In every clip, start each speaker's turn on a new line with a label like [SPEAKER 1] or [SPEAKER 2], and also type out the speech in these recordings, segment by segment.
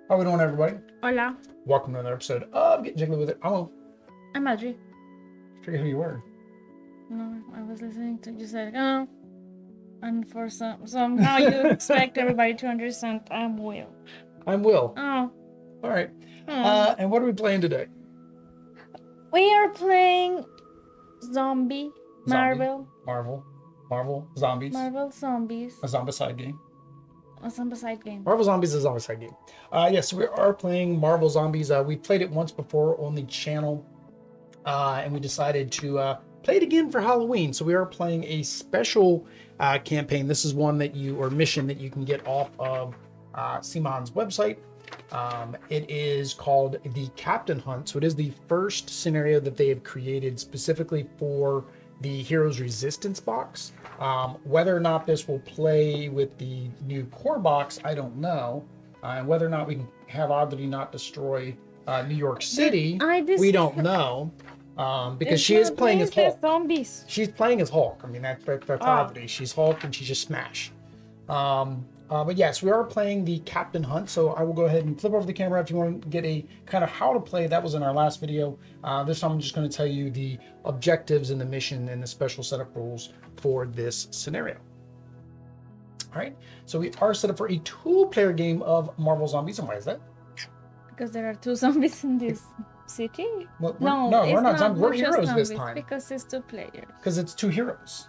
[SPEAKER 1] How we doing, everybody?
[SPEAKER 2] Hola,
[SPEAKER 1] Welcome to another episode of Getting Jiggly with It.
[SPEAKER 2] I'm Audrey.
[SPEAKER 1] Forget who you were.
[SPEAKER 2] No, I was listening to you said, oh, and for somehow you expect everybody to understand I'm Will.
[SPEAKER 1] I'm Will.
[SPEAKER 2] Oh.
[SPEAKER 1] All right.
[SPEAKER 2] Oh.
[SPEAKER 1] And what are we playing today?
[SPEAKER 2] We are playing Marvel
[SPEAKER 1] Zombies.
[SPEAKER 2] Marvel Zombies.
[SPEAKER 1] A Zombicide game.
[SPEAKER 2] A Zombicide game.
[SPEAKER 1] Marvel Zombies is a Zombicide game. Yes, we are playing Marvel Zombies. We played it once before on the channel, and we decided to play it again for Halloween. So we are playing a special campaign. This is one that mission that you can get off of Simon's website. It is called the Captain Hunt. So it is the first scenario that they have created specifically for the Heroes Resistance box. Whether or not this will play with the new core box, I don't know. And whether or not we can have Oddity not destroy New York City, we don't know. Because she is playing as Hulk.
[SPEAKER 2] Zombies.
[SPEAKER 1] She's playing as Hulk. I mean, that's Oddity. She's Hulk and she's just Smash. But yes, we are playing the Captain Hunt. So I will go ahead and flip over the camera if you want to get a kind of how to play. That was in our last video. This time I'm just going to tell you the objectives and the mission and the special setup rules for this scenario. All right. So we are set up for a 2-player game of Marvel Zombies. And why is that?
[SPEAKER 2] Because there are 2 zombies in this city.
[SPEAKER 1] Well, we're not zombies. We're heroes this time.
[SPEAKER 2] Because it's 2 players.
[SPEAKER 1] Because it's 2 heroes.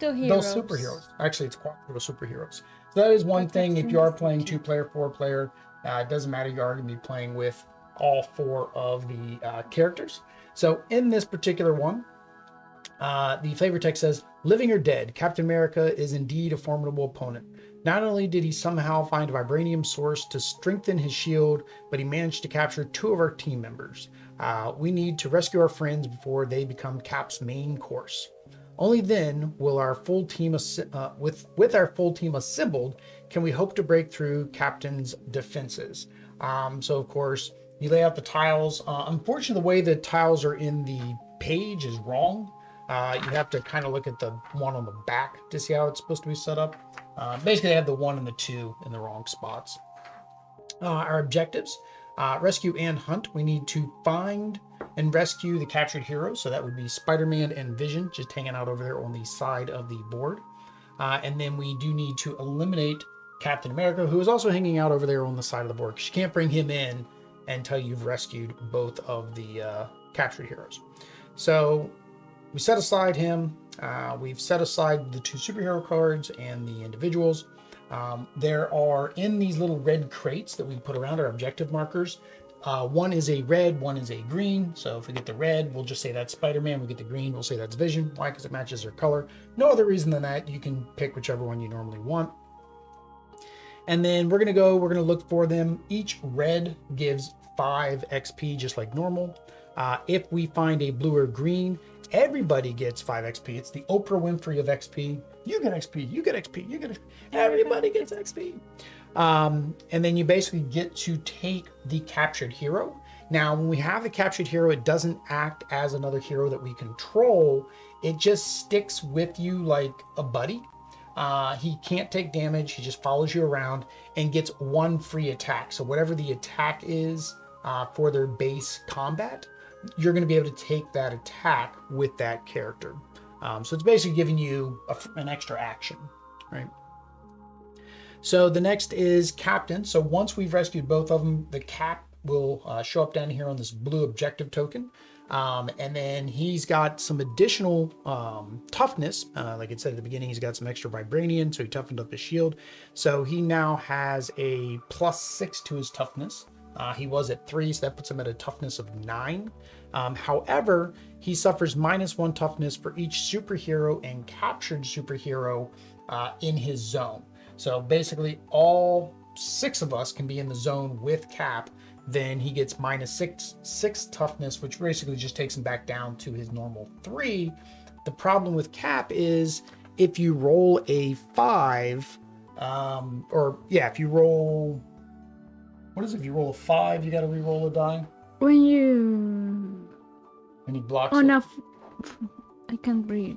[SPEAKER 2] 2 heroes.
[SPEAKER 1] Those superheroes. Actually, it's quadruple superheroes. So that is one thing. If you are playing 2-player, 4-player, it doesn't matter. You are going to be playing with all 4 of the characters. So in this particular one, the flavor text says, "Living or dead, Captain America is indeed a formidable opponent. Not only did he somehow find a vibranium source to strengthen his shield, but he managed to capture 2 of our team members. We need to rescue our friends before they become Cap's main course. Only then will our full team, with our full team assembled, can we hope to break through Captain's defenses." So of course, you lay out the tiles. Unfortunately, the way the tiles are in the page is wrong. You have to kind of look at the one on the back to see how it's supposed to be set up. Basically, they have the 1 and the 2 in the wrong spots. Our objectives: rescue and hunt. We need to find and rescue the captured heroes. So that would be Spider-Man and Vision, just hanging out over there on the side of the board. And then we do need to eliminate Captain America, who is also hanging out over there on the side of the board, because you can't bring him in until you've rescued both of the captured heroes. So we set aside him. We've set aside the 2 superhero cards and the individuals. There are, in these little red crates that we put around, our objective markers. One is a red, one is a green. So if we get the red, we'll just say that's Spider-Man. We get the green, we'll say that's Vision. Why? Because it matches their color. No other reason than that. You can pick whichever one you normally want. And then we're going to look for them. Each red gives 5 XP, just like normal. If we find a blue or green, everybody gets 5 XP. It's the Oprah Winfrey of XP. You get XP, you get XP, you get XP. Everybody gets XP. And then you basically get to take the captured hero. Now, when we have the captured hero, it doesn't act as another hero that we control. It just sticks with you like a buddy. He can't take damage. He just follows you around and gets 1 free attack. So whatever the attack is for their base combat, you're going to be able to take that attack with that character. So it's basically giving you an extra action, right? So the next is Captain. So once we've rescued both of them, the Cap will show up down here on this blue objective token. And then he's got some additional toughness. Like it said at the beginning, he's got some extra vibranium, so he toughened up his shield. So he now has a +6 to his toughness. He was at 3, so that puts him at a toughness of 9. However, he suffers -1 toughness for each superhero and captured superhero in his zone. So basically, all 6 of us can be in the zone with Cap. Then he gets -6 toughness, which basically just takes him back down to his normal 3. The problem with Cap is if you roll a 5, if you roll, what is it? If you roll a 5, you got to re-roll a die.
[SPEAKER 2] When you...
[SPEAKER 1] And he blocks
[SPEAKER 2] on
[SPEAKER 1] it.
[SPEAKER 2] I can't read.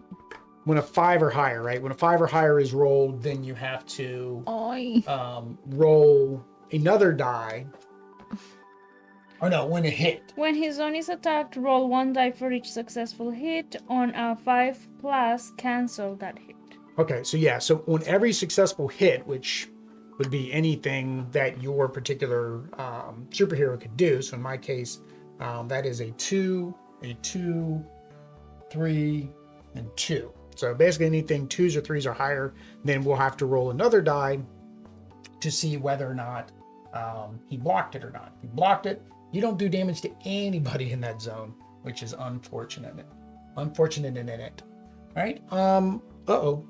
[SPEAKER 1] When a 5 or higher, right? When a 5 or higher is rolled, then you have to roll another die. Oh no, when it hit.
[SPEAKER 2] When his zone is attacked, roll 1 die for each successful hit. On a 5+, cancel that hit.
[SPEAKER 1] Okay, so yeah, so on every successful hit, which would be anything that your particular superhero could do. So in my case, that is a 2, 3, and 2. So basically anything 2s or 3s or higher, then we'll have to roll another die to see whether or not he blocked it or not. If he blocked it, you don't do damage to anybody in that zone, which is unfortunate. Unfortunate in it. All right. Uh-oh.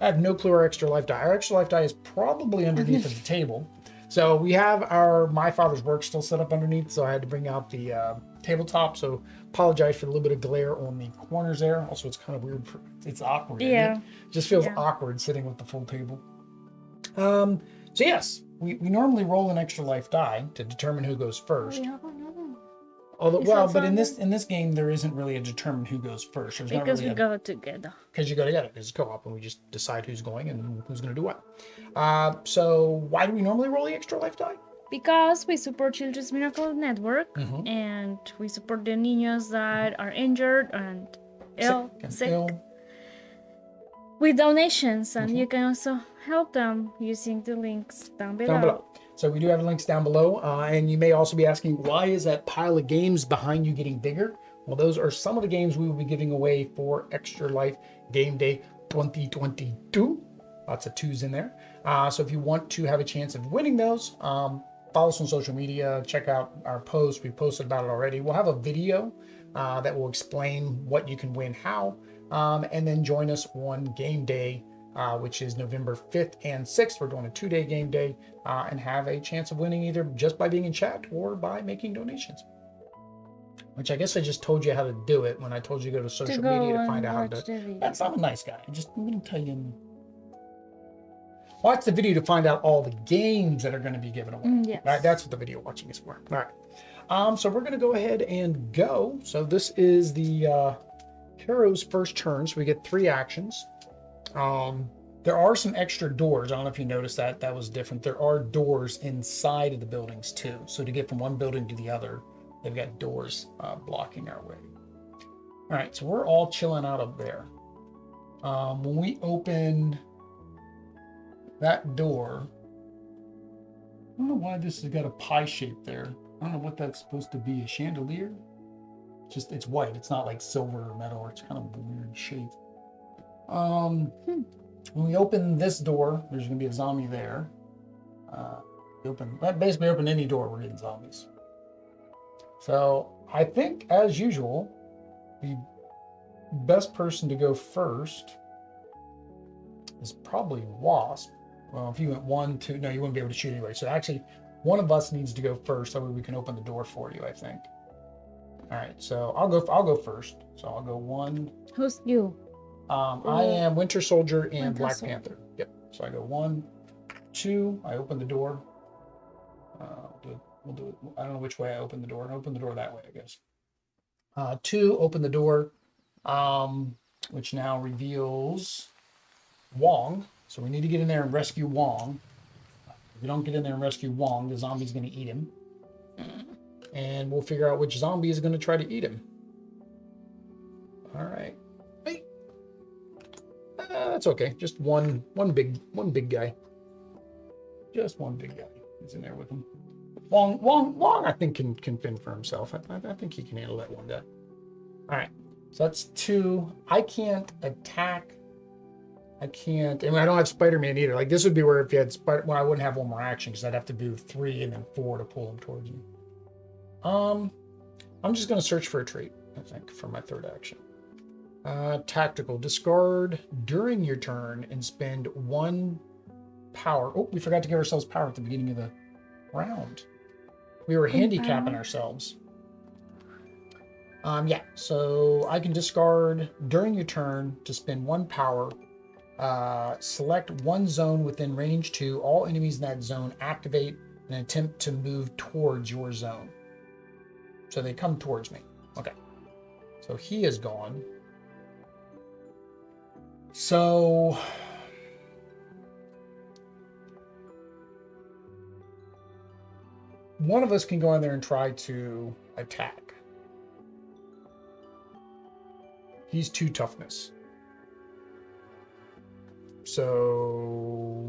[SPEAKER 1] I have no clue our extra life die. Our extra life die is probably underneath of the table. So we have our My Father's Work still set up underneath, so I had to bring out the tabletop. So apologize for a little bit of glare on the corners there. Also, it's kind of weird. It's awkward.
[SPEAKER 2] Yeah.
[SPEAKER 1] It just feels awkward sitting with the full table. So yes, we normally roll an extra life die to determine who goes first. Although, well, but in this game, there isn't really a determine who goes first. There's
[SPEAKER 2] because
[SPEAKER 1] not really
[SPEAKER 2] we go together.
[SPEAKER 1] Because you go together. It's co-op, and we just decide who's going and who's going to do what. So why do we normally roll the extra life die?
[SPEAKER 2] Because we support Children's Miracle Network, and we support the niños that are injured and sick. With donations, and you can also help them using the links down below.
[SPEAKER 1] So we do have links down below, and you may also be asking, why is that pile of games behind you getting bigger? Well, those are some of the games we will be giving away for Extra Life Game Day 2022. Lots of 2s in there. So if you want to have a chance of winning those, follow us on social media, check out our posts. We posted about it already. We'll have a video that will explain what you can win, how, and then join us on Game Day, which is November 5th and 6th. We're doing a 2-day game day and have a chance of winning either just by being in chat or by making donations. Which I guess I just told you how to do it when I told you to go to social media to find out how to do it. That's not a nice guy. I'm going to tell you. Watch the video to find out all the games that are going to be given away.
[SPEAKER 2] Yes.
[SPEAKER 1] Right? That's what the video watching is for. All right. So we're going to go ahead and go. So this is the hero's first turn. So we get 3 actions. There are some extra doors. I don't know if you noticed that. That was different. There are doors inside of the buildings too. So to get from one building to the other, they've got doors blocking our way. All right, so we're all chilling out up there. When we open that door, I don't know why this has got a pie shape there. I don't know what that's supposed to be. A chandelier? It's white. It's not like silver or metal. It's kind of a weird shape. When we open this door, there's going to be a zombie there. Basically open any door, we're getting zombies. So I think, as usual, the best person to go first is probably Wasp. Well, if you went 1, 2, no, you wouldn't be able to shoot anyway. So actually, one of us needs to go first, so we can open the door for you, I think. All right, so I'll go first. So I'll go 1.
[SPEAKER 2] Who's you?
[SPEAKER 1] I am Winter Soldier and Black Panther. Yep. So I go 1, 2. I open the door. We'll do it. I don't know which way I open the door. I open the door that way, I guess. 2. Open the door, which now reveals Wong. So we need to get in there and rescue Wong. If we don't get in there and rescue Wong, the zombie's going to eat him. And we'll figure out which zombie is going to try to eat him. All right. That's okay. Just one big guy. Just one big guy. He's in there with him. Wong, I think can fend for himself. I think he can handle that one guy. All right. So that's 2. I can't attack. I don't have Spider-Man either. Like this would be where if you had Spider, I wouldn't have one more action because I'd have to do 3 and then 4 to pull him towards me. I'm just going to search for a trait, I think, for my 3rd action. Tactical. Discard during your turn and spend 1 power. Oh, we forgot to give ourselves power at the beginning of the round. We were handicapping ourselves. Yeah, so I can discard during your turn to spend 1 power. Select 1 zone within range 2. All enemies in that zone activate and attempt to move towards your zone. So they come towards me. Okay. So he is gone. So one of us can go in there and try to attack. He's 2 toughness. So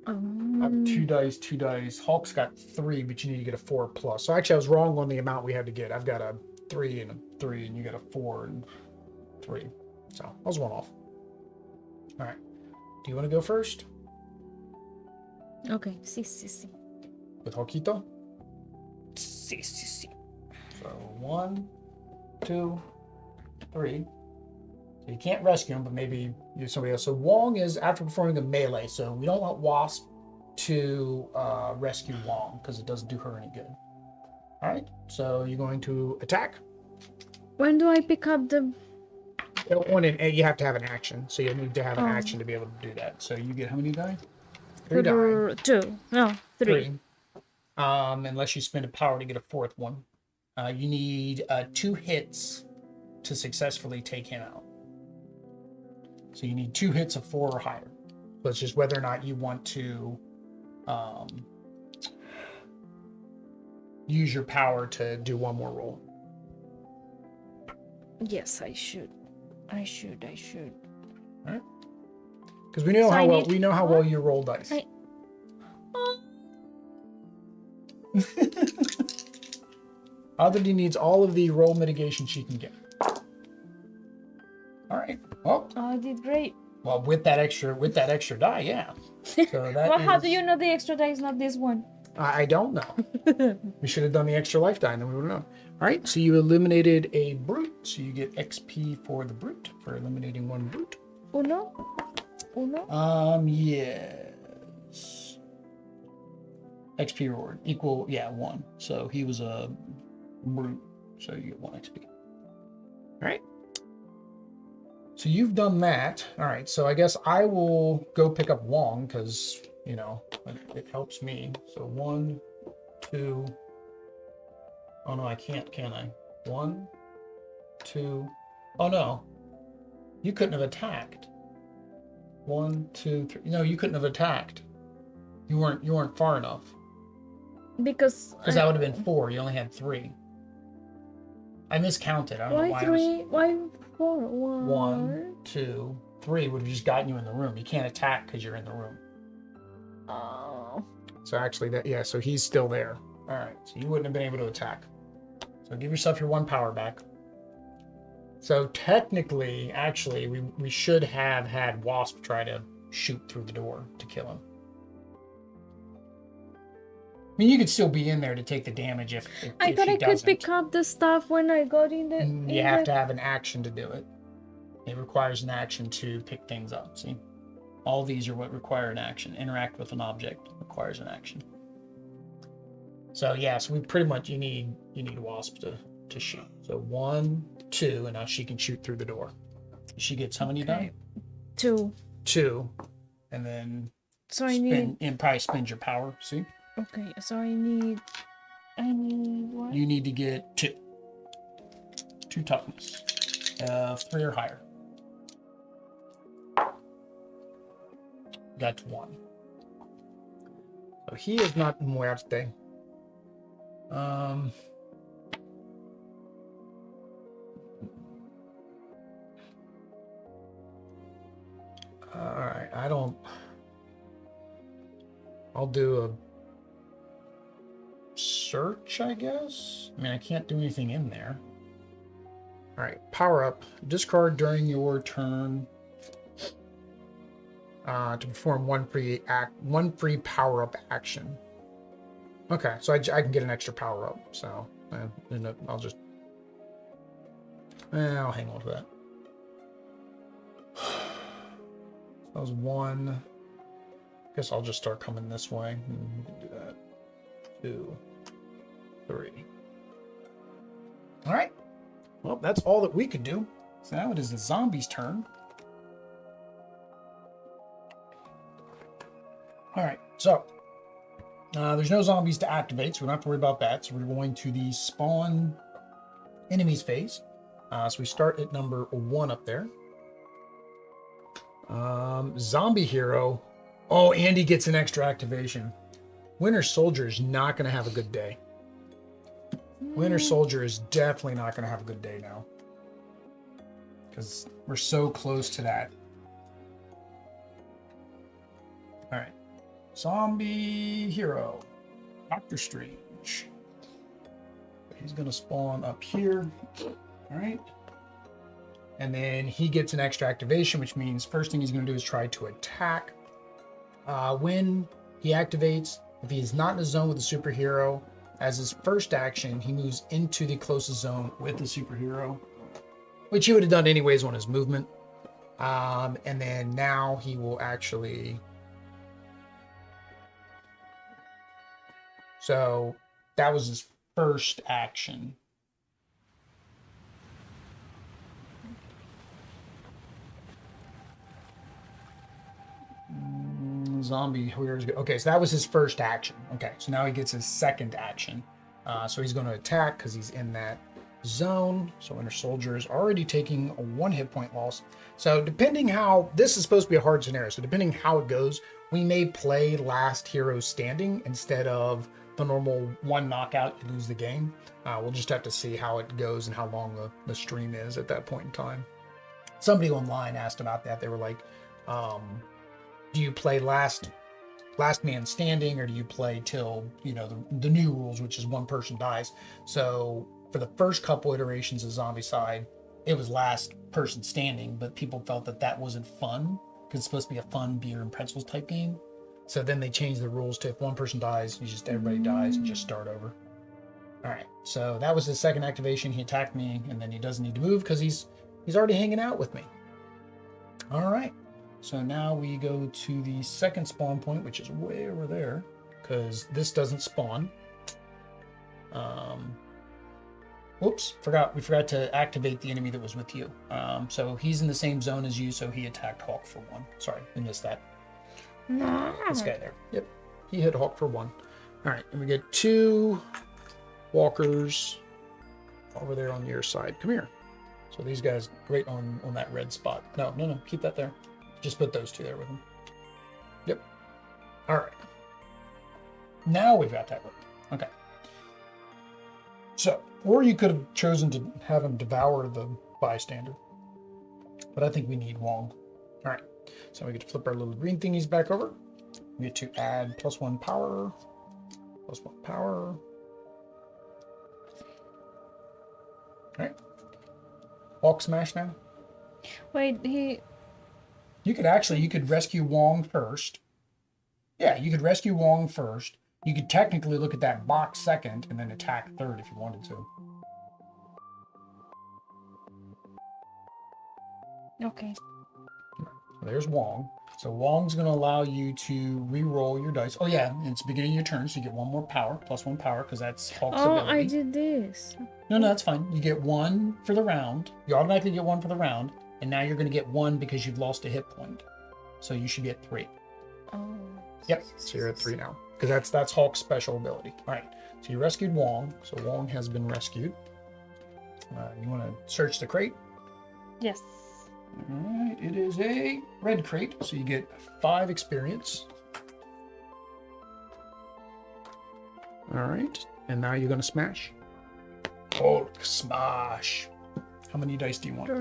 [SPEAKER 1] I have 2 dice, 2 dice. Hulk's got 3, but you need to get a 4 plus. So actually, I was wrong on the amount we had to get. I've got a 3 and a 3, and you got a 4 and 3. So I was 1 off. All right. Do you want to go first?
[SPEAKER 2] Okay. Sí.
[SPEAKER 1] With Hulkito?
[SPEAKER 2] Sí.
[SPEAKER 1] So 1, 2, 3. So you can't rescue him, but maybe use somebody else. So Wong is after performing a melee, so we don't want Wasp to rescue Wong because it doesn't do her any good. All right, so you're going to attack.
[SPEAKER 2] When do I pick up the...
[SPEAKER 1] You have to have an action, so you need to have an action to be able to do that. So you get how many die? 3 die.
[SPEAKER 2] 2. No, 3.
[SPEAKER 1] Unless you spend a power to get a 4th one. You need 2 hits to successfully take him out. So you need 2 hits of 4 or higher. So it's just whether or not you want to use your power to do one more roll.
[SPEAKER 2] Yes, I should.
[SPEAKER 1] All right. Because we know how well you roll dice. Oddity needs all of the roll mitigation she can get. All right. Well,
[SPEAKER 2] I did great.
[SPEAKER 1] Well, with that extra die, yeah. So that
[SPEAKER 2] well, how do you know the extra die is not this one?
[SPEAKER 1] I don't know. We should have done the extra life die, and then we would have known. All right. So you eliminated a brute, so you get XP for the brute for eliminating 1 brute.
[SPEAKER 2] Uno.
[SPEAKER 1] Yes. XP reward equal 1. So he was a brute, so you get 1 XP. All right. So you've done that. All right. So I guess I will go pick up Wong because, it helps me. So 1, 2. Oh, no, I can't, can I? 1, 2. Oh, no. You couldn't have attacked. 1, 2, 3. No, you couldn't have attacked. You weren't far enough. Because that would have been 4. You only had 3. I miscounted. I don't know why.
[SPEAKER 2] 3? Why 4?
[SPEAKER 1] 1, 2, 3 would have just gotten you in the room. You can't attack because you're in the room.
[SPEAKER 2] Oh.
[SPEAKER 1] So actually, so he's still there. All right. So you wouldn't have been able to attack. So give yourself your 1 power back. So technically, actually, we should have had Wasp try to shoot through the door to kill him. I mean, you could still be in there to take the damage if
[SPEAKER 2] I thought I could pick up the stuff when I got in the...
[SPEAKER 1] You have to have an action to do it. It requires an action to pick things up, see? All these are what require an action. Interact with an object requires an action. So so we pretty much, you need Wasp to shoot. So 1, 2, and now she can shoot through the door. She gets how many die?
[SPEAKER 2] 2.
[SPEAKER 1] 2. And then
[SPEAKER 2] so
[SPEAKER 1] probably spend your power, see?
[SPEAKER 2] Okay, so I need what?
[SPEAKER 1] You need to get 2. 2 toughness. 3 or higher. That's 1. So he is not muerte. All right, I'll do a search, I guess. I mean, I can't do anything in there. All right, power up. Discard during your turn to perform one free power up action. Okay, so I can get an extra power up. So I'll just I'll hang on to that. That was 1. Guess I'll just start coming this way. We can do that. 2, 3. All right. Well, that's all that we could do. So now it is the zombie's turn. All right. So there's no zombies to activate, so we don't have to worry about that. So we're going to the spawn enemies phase. So we start at number 1 up there. Zombie hero. Oh, Andy gets an extra activation. Winter Soldier is not going to have a good day. Winter Soldier is definitely not going to have a good day now. Because we're so close to that. Alright. Zombie hero. Doctor Strange. He's going to spawn up here. Alright. And then he gets an extra activation, which means first thing he's going to do is try to attack. When he activates, if he is not in a zone with a superhero, as his first action, he moves into the closest zone with the superhero, which he would have done anyways on his movement. And then now he will actually... So that was his first action. Zombie heroes. Okay, so that was his first action. Okay, so now he gets his second action. So he's going to attack because he's in that zone. So Winter Soldier is already taking a 1 hit point loss. So depending how, this is supposed to be a hard scenario. So depending how it goes, we may play last hero standing instead of the normal 1 knockout, you lose the game. We'll just have to see how it goes and how long the stream is at that point in time. Somebody online asked about that. They were like, do you play last man standing, or do you play till, you know, the new rules, which is 1 person dies? So for the first couple iterations of Zombicide, it was last person standing, but people felt that that wasn't fun because it's supposed to be a fun beer and pretzels type game. So then they changed the rules to if 1 person dies, everybody dies and just start over. All right, so that was his second activation. He attacked me, and then he doesn't need to move because he's already hanging out with me. All right. So now we go to the second spawn point, which is way over there, because this doesn't spawn. Whoops, we forgot to activate the enemy that was with you. So he's in the same zone as you, so he attacked Hawk for 1. Sorry, I missed that. This guy there. Yep, he hit Hawk for 1. All right, and we get 2 walkers over there on your side. Come here. So these guys right on that red spot. No, keep that there. Just put those 2 there with him. Yep. All right. Now we've got that work. Okay. So, or you could have chosen to have him devour the bystander. But I think we need Wong. All right. So we get to flip our little green thingies back over. We get to add +1 power. +1 power. All right. Hulk smash now.
[SPEAKER 2] Wait,
[SPEAKER 1] You could rescue Wong first. Yeah, you could rescue Wong first. You could technically look at that box second and then attack third if you wanted to.
[SPEAKER 2] Okay.
[SPEAKER 1] There's Wong. So Wong's going to allow you to re-roll your dice. Oh yeah, it's the beginning of your turn, so you get 1 more power, +1 power, because that's Hulk's ability.
[SPEAKER 2] I did this.
[SPEAKER 1] No, that's fine. You get 1 for the round. You automatically get 1 for the round, and now you're going to get 1 because you've lost a hit point. So you should be at 3.
[SPEAKER 2] Oh.
[SPEAKER 1] Yep. So you're at 3 now, because that's Hulk's special ability. All right. So you rescued Wong. So Wong has been rescued. You want to search the crate?
[SPEAKER 2] Yes.
[SPEAKER 1] All right. It is a red crate, so you get 5 experience. All right. And now you're going to smash. Hulk smash. How many dice do you want?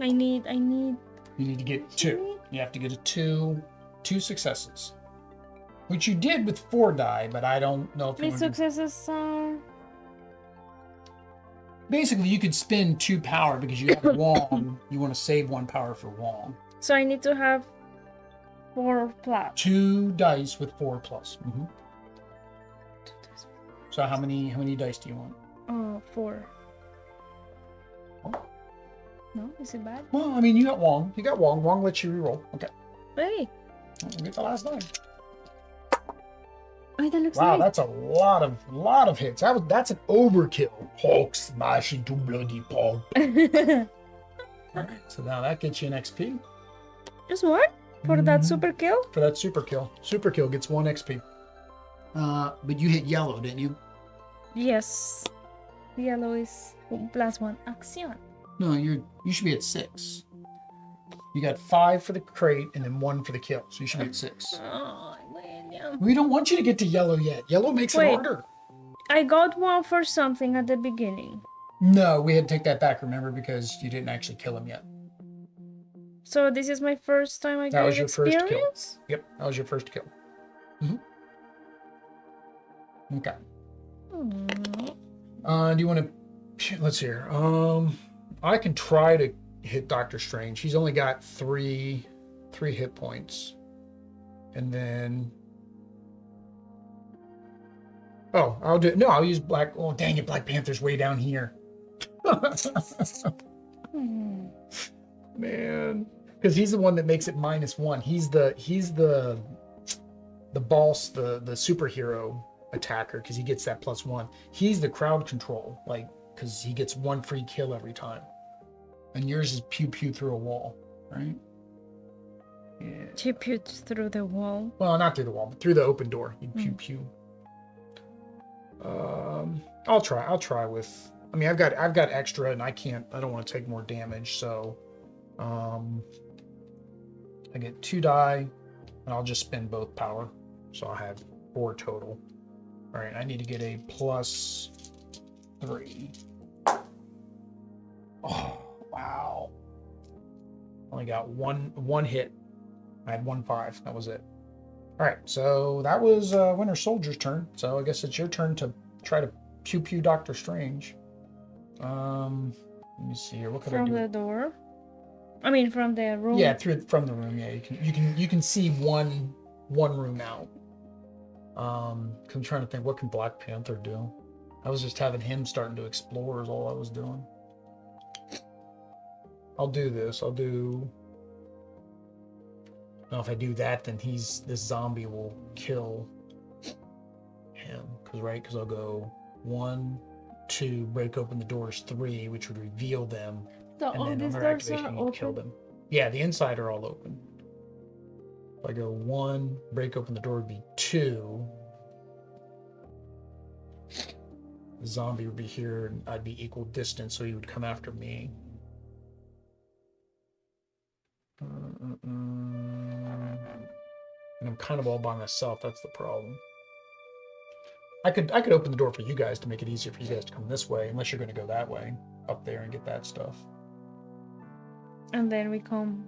[SPEAKER 2] I need.
[SPEAKER 1] You need to get 2. You have to get a 2 successes, which you did with 4 die, but I don't know if
[SPEAKER 2] My successes are.
[SPEAKER 1] Basically, you could spend 2 power because you have Wong. You want to save 1 power for Wong.
[SPEAKER 2] So I need to have 4 plus.
[SPEAKER 1] 2 dice with 4 plus. Mm-hmm. So how many dice do you want?
[SPEAKER 2] 4. No, is it bad?
[SPEAKER 1] Well, I mean, you got Wong. Wong lets you reroll. Okay.
[SPEAKER 2] Hey.
[SPEAKER 1] We'll get the last die.
[SPEAKER 2] Oh, that looks
[SPEAKER 1] wow,
[SPEAKER 2] nice.
[SPEAKER 1] That's a lot of hits. That's an overkill. Hulk smash into bloody pulp. Alright, so now that gets you an XP.
[SPEAKER 2] Just what? For that super kill?
[SPEAKER 1] For that super kill. Super kill gets 1 XP. But you hit yellow, didn't you?
[SPEAKER 2] Yes. Yellow is +1 action.
[SPEAKER 1] No, you should be at 6. You got 5 for the crate and then 1 for the kill, so you should be at 6.
[SPEAKER 2] Oh, I
[SPEAKER 1] We don't want you to get to yellow yet. Yellow makes it harder.
[SPEAKER 2] I got one for something at the beginning.
[SPEAKER 1] No, we had to take that back, remember, because you didn't actually kill him yet.
[SPEAKER 2] So this is my first time I
[SPEAKER 1] That was
[SPEAKER 2] get
[SPEAKER 1] your first kill.
[SPEAKER 2] experience?
[SPEAKER 1] Yep, that was your first kill. Okay. Do you want to... Let's see here. I can try to hit Doctor Strange. He's only got three hit points. And then... Oh, I'll do it. No, I'll use Black... Oh, dang it, Black Panther's way down here. Man. Because he's the one that makes it -1. He's the boss, the superhero attacker, because he gets that +1. He's the crowd control, like, because he gets 1 free kill every time. And yours is pew pew through a wall, right? Yeah.
[SPEAKER 2] Pew pew through the wall.
[SPEAKER 1] Well, not through the wall, but through the open door. You pew pew. I'll try with. I mean, I've got extra, and I don't want to take more damage, so I get 2 die, and I'll just spend both power, so I have 4 total. All right, I need to get a +3. Oh wow! Only got one hit. I had 1/5. That was it. All right, so that was Winter Soldier's turn. So I guess it's your turn to try to pew pew Doctor Strange. Let me see here. What could I do?
[SPEAKER 2] From the door. I mean, from the room.
[SPEAKER 1] Yeah, from the room. Yeah, you can see one room out. 'Cause I'm trying to think, what can Black Panther do? I was just having him starting to explore is all I was doing. I'll do this. Now, if I do that, then this zombie will kill him. Because I'll go 1, 2, break open the doors, 3, which would reveal them.
[SPEAKER 2] So
[SPEAKER 1] And
[SPEAKER 2] all
[SPEAKER 1] then
[SPEAKER 2] these
[SPEAKER 1] on
[SPEAKER 2] doors
[SPEAKER 1] activation,
[SPEAKER 2] are
[SPEAKER 1] you kill
[SPEAKER 2] open?
[SPEAKER 1] them. Yeah, the inside are all open. If I go 1, break open the door would be 2. The zombie would be here, and I'd be equal distance, so he would come after me. And I'm kind of all by myself. That's the problem. I could open the door for you guys to make it easier for you guys to come this way, unless you're going to go that way, up there, and get that stuff.
[SPEAKER 2] And then we come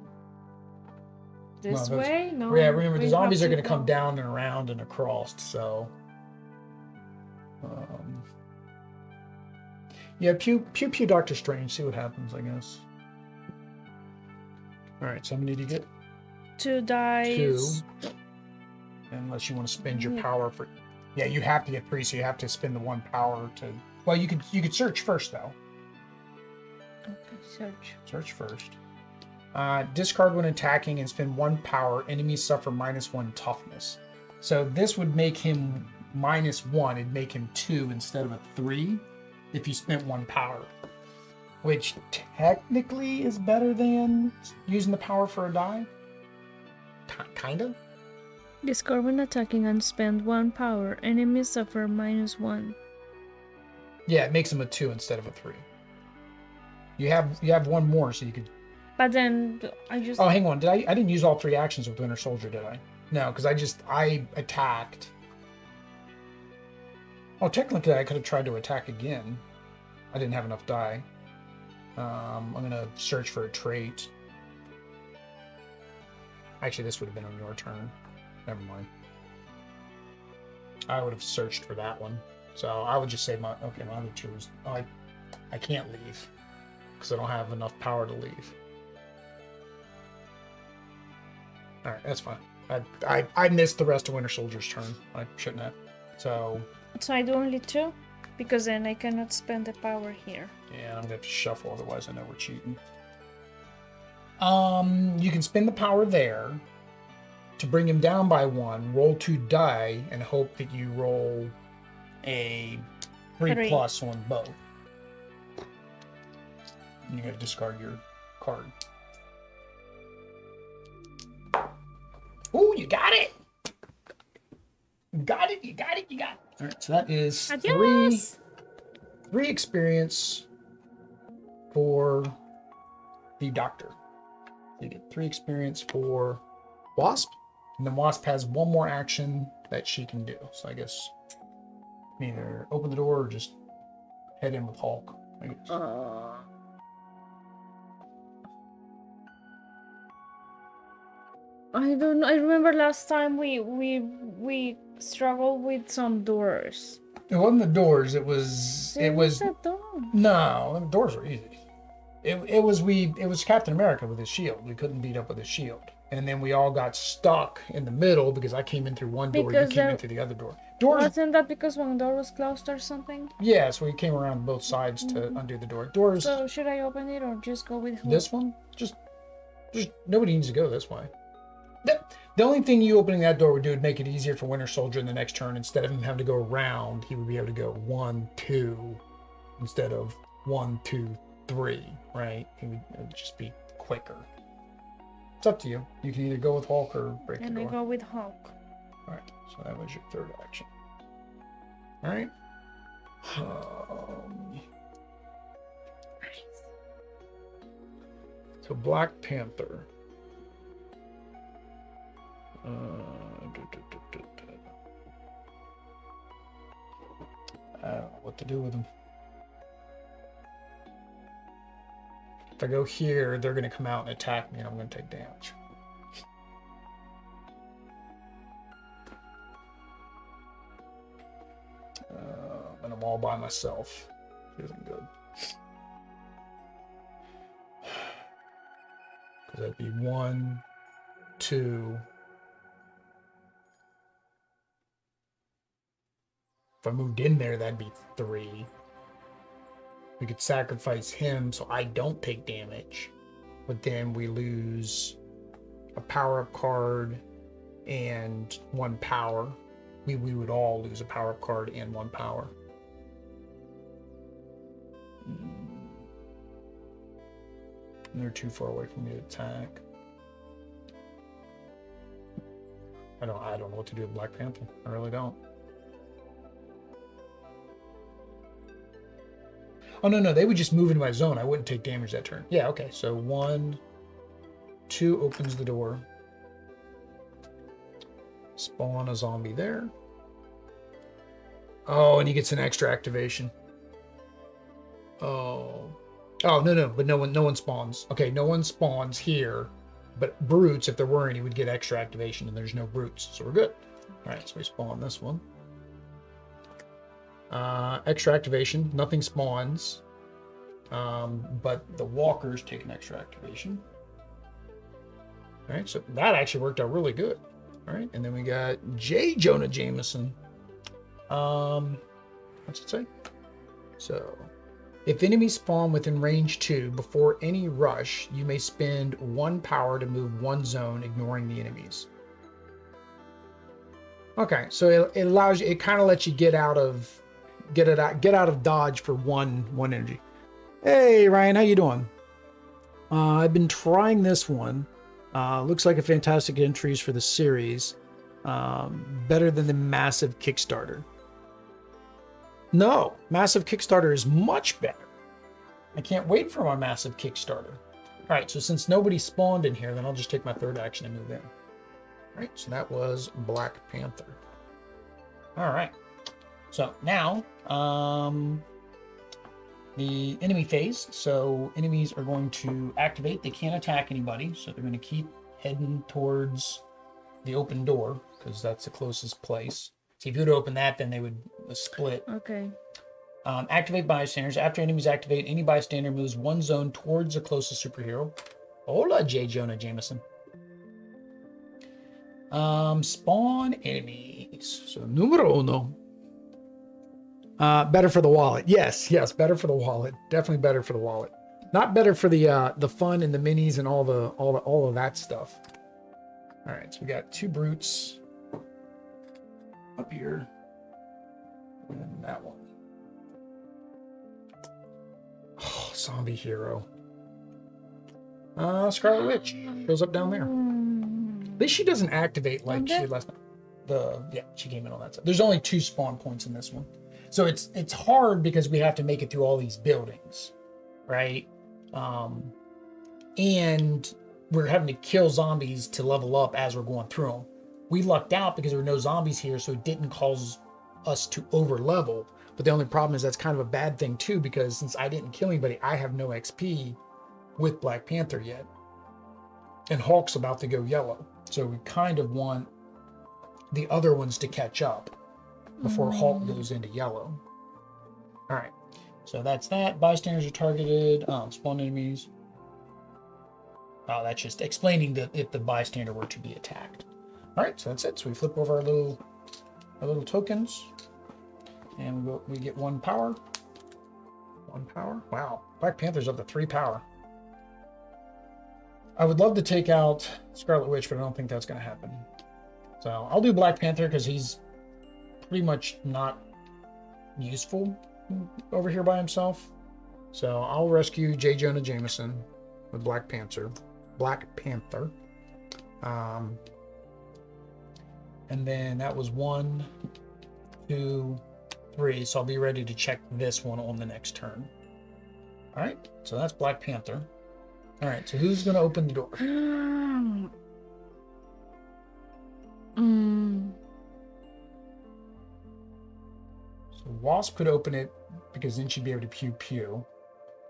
[SPEAKER 2] this way? No.
[SPEAKER 1] Yeah, remember the zombies are going to
[SPEAKER 2] go.
[SPEAKER 1] come down and around and across, so... yeah, pew pew Doctor Strange, see what happens, I guess. Alright, so I'm going to need to get
[SPEAKER 2] 2 dice.
[SPEAKER 1] 2. Unless you want to spend your power for... Yeah, you have to get 3, so you have to spend the 1 power to... Well, you could search first, though.
[SPEAKER 2] Okay, search.
[SPEAKER 1] Search first. Discard when attacking and spend 1 power. Enemies suffer -1 toughness. So this would make him -1. It'd make him 2 instead of a 3 if you spent 1 power. Which technically is better than using the power for a die. Kind of.
[SPEAKER 2] Discard when attacking and spend 1 power. Enemies suffer -1.
[SPEAKER 1] Yeah, it makes him a 2 instead of a 3. You have 1 more, so you could...
[SPEAKER 2] But then I just...
[SPEAKER 1] Oh, hang on. I didn't use all 3 actions with Winter Soldier, did I? No, because I attacked. Oh, technically I could have tried to attack again. I didn't have enough die. I'm going to search for a trait. Actually, this would have been on your turn. Never mind. I would have searched for that one. So I would just say my other 2 is... Oh, I can't leave. Because I don't have enough power to leave. Alright, that's fine. I missed the rest of Winter Soldier's turn. I shouldn't have. So
[SPEAKER 2] I do only 2? Because then I cannot spend the power here.
[SPEAKER 1] yeah, I'm gonna have to shuffle, otherwise I know we're cheating. You can spend the power there to bring him down by 1, roll 2 die, and hope that you roll a 3+ on both. And you gotta discard your card. Ooh, you got it! You got it. Alright, so that is
[SPEAKER 2] Adios.
[SPEAKER 1] 3 experience for the Doctor. You get 3 experience for Wasp, and then Wasp has 1 more action that she can do. So I guess either open the door or just head in with Hulk, I guess.
[SPEAKER 2] I don't know. I remember last time we struggled with some doors.
[SPEAKER 1] It wasn't the doors. It was
[SPEAKER 2] There was a door.
[SPEAKER 1] no. The doors were easy. It was Captain America with his shield. We couldn't beat up with his shield, and then we all got stuck in the middle because I came in through one door, you came in through the other door. Doors.
[SPEAKER 2] Wasn't that because one door was closed or something?
[SPEAKER 1] Yeah, so we came around both sides to undo the door. Doors.
[SPEAKER 2] So should I open it or just go with Hulk?
[SPEAKER 1] This one? Just nobody needs to go this way. The only thing you opening that door would do would make it easier for Winter Soldier in the next turn. Instead of him having to go around, he would be able to go 1, 2 instead of 1, 2, 3, right? It would just be quicker. It's up to you. You can either go with Hulk or break the door.
[SPEAKER 2] And I go with Hulk.
[SPEAKER 1] All right, so that was your third action. All right. So Black Panther. I don't know what to do with them. If I go here, they're going to come out and attack me, and I'm going to take damage. And I'm all by myself. Isn't good. Because that'd be 1, 2. If I moved in there, that'd be 3. We could sacrifice him so I don't take damage. But then we lose a power-up card and 1 power. We would all lose a power-up card and 1 power. And they're too far away from me to attack. I don't know what to do with Black Panther. I really don't. Oh, no, they would just move into my zone. I wouldn't take damage that turn. Yeah, okay. So 1, 2 opens the door. Spawn a zombie there. Oh, and he gets an extra activation. Oh, no, but no one spawns. Okay, no one spawns here. But brutes, if there were any, would get extra activation, and there's no brutes. So we're good. All right, so we spawn this one. Extra activation, nothing spawns, but the walkers take an extra activation. All right, so that actually worked out really good. All right, and then we got J. Jonah Jameson. What's it say? So, if enemies spawn within range 2 before any rush, you may spend 1 power to move 1 zone, ignoring the enemies. Okay, so it allows you. It kind of lets you get out of dodge for one energy. Hey Ryan, how you doing? I've been trying this one. Looks like a fantastic entries for the series. Better than the massive Kickstarter. No, massive Kickstarter is much better. I can't wait for my massive Kickstarter. All right, so since nobody spawned in here, then I'll just take my third action and move in. All right, so that was Black Panther. All right. So now, the enemy phase. So enemies are going to activate. They can't attack anybody, so they're going to keep heading towards the open door because that's the closest place. See, if you would open that, then they would split.
[SPEAKER 2] Okay.
[SPEAKER 1] Activate bystanders. After enemies activate, any bystander moves 1 zone towards the closest superhero. Hola, J. Jonah Jameson. Spawn enemies. So, numero uno. Better for the wallet. Yes, better for the wallet. Definitely better for the wallet. Not better for the fun and the minis and all of that stuff. All right, so we got 2 brutes up here, and that one. Oh, zombie hero. Scarlet Witch shows up down there. At least she doesn't activate like she did last night. She came in on that side. There's only 2 spawn points in this one. So it's hard because we have to make it through all these buildings, right? And we're having to kill zombies to level up as we're going through them. we lucked out because there were no zombies here, so it didn't cause us to over level. But the only problem is that's kind of a bad thing too, because since I didn't kill anybody, I have no XP with Black Panther yet. And Hulk's about to go yellow. So we kind of want the other ones to catch up before Hulk goes into yellow. All right. So that's that. Bystanders are targeted. Spawn enemies. Oh, that's just explaining that if the bystander were to be attacked. All right, so that's it. So we flip over our little tokens, and we get 1 power. 1 power. Wow, Black Panther's up to 3 power. I would love to take out Scarlet Witch, but I don't think that's going to happen. So I'll do Black Panther because he's pretty much not useful over here by himself. So I'll rescue J. Jonah Jameson with Black Panther. And then that was 1, 2, 3. So I'll be ready to check this one on the next turn. All right, so that's Black Panther. All right, so who's going to open the door? So Wasp could open it because then she'd be able to pew pew.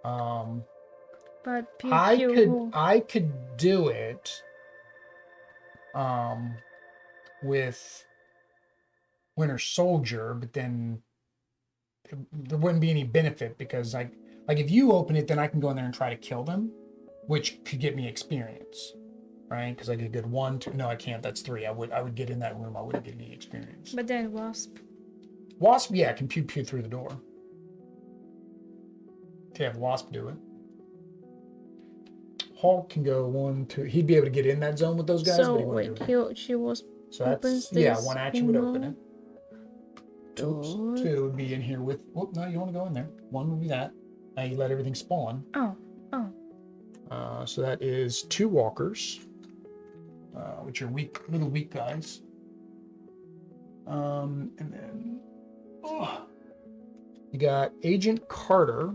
[SPEAKER 2] But pew
[SPEAKER 1] I could do it with Winter Soldier, but then there wouldn't be any benefit because like if you open it, then I can go in there and try to kill them, which could get me experience, right? Because I get a good 1, 2. No, I can't. That's 3. I would get in that room. I wouldn't get any experience.
[SPEAKER 2] But then Wasp,
[SPEAKER 1] yeah, can pew pew through the door. To have Wasp do it. Hulk can go 1, 2. He'd be able to get in that zone with those guys.
[SPEAKER 2] so
[SPEAKER 1] but
[SPEAKER 2] wait, she was.
[SPEAKER 1] So that's, yeah, 1 action would open it. 2 would be in here with. Whoop, no, you want to go in there. 1 would be that. Now you let everything spawn.
[SPEAKER 2] Oh.
[SPEAKER 1] So that is 2 walkers, which are little weak guys. And then you got Agent Carter.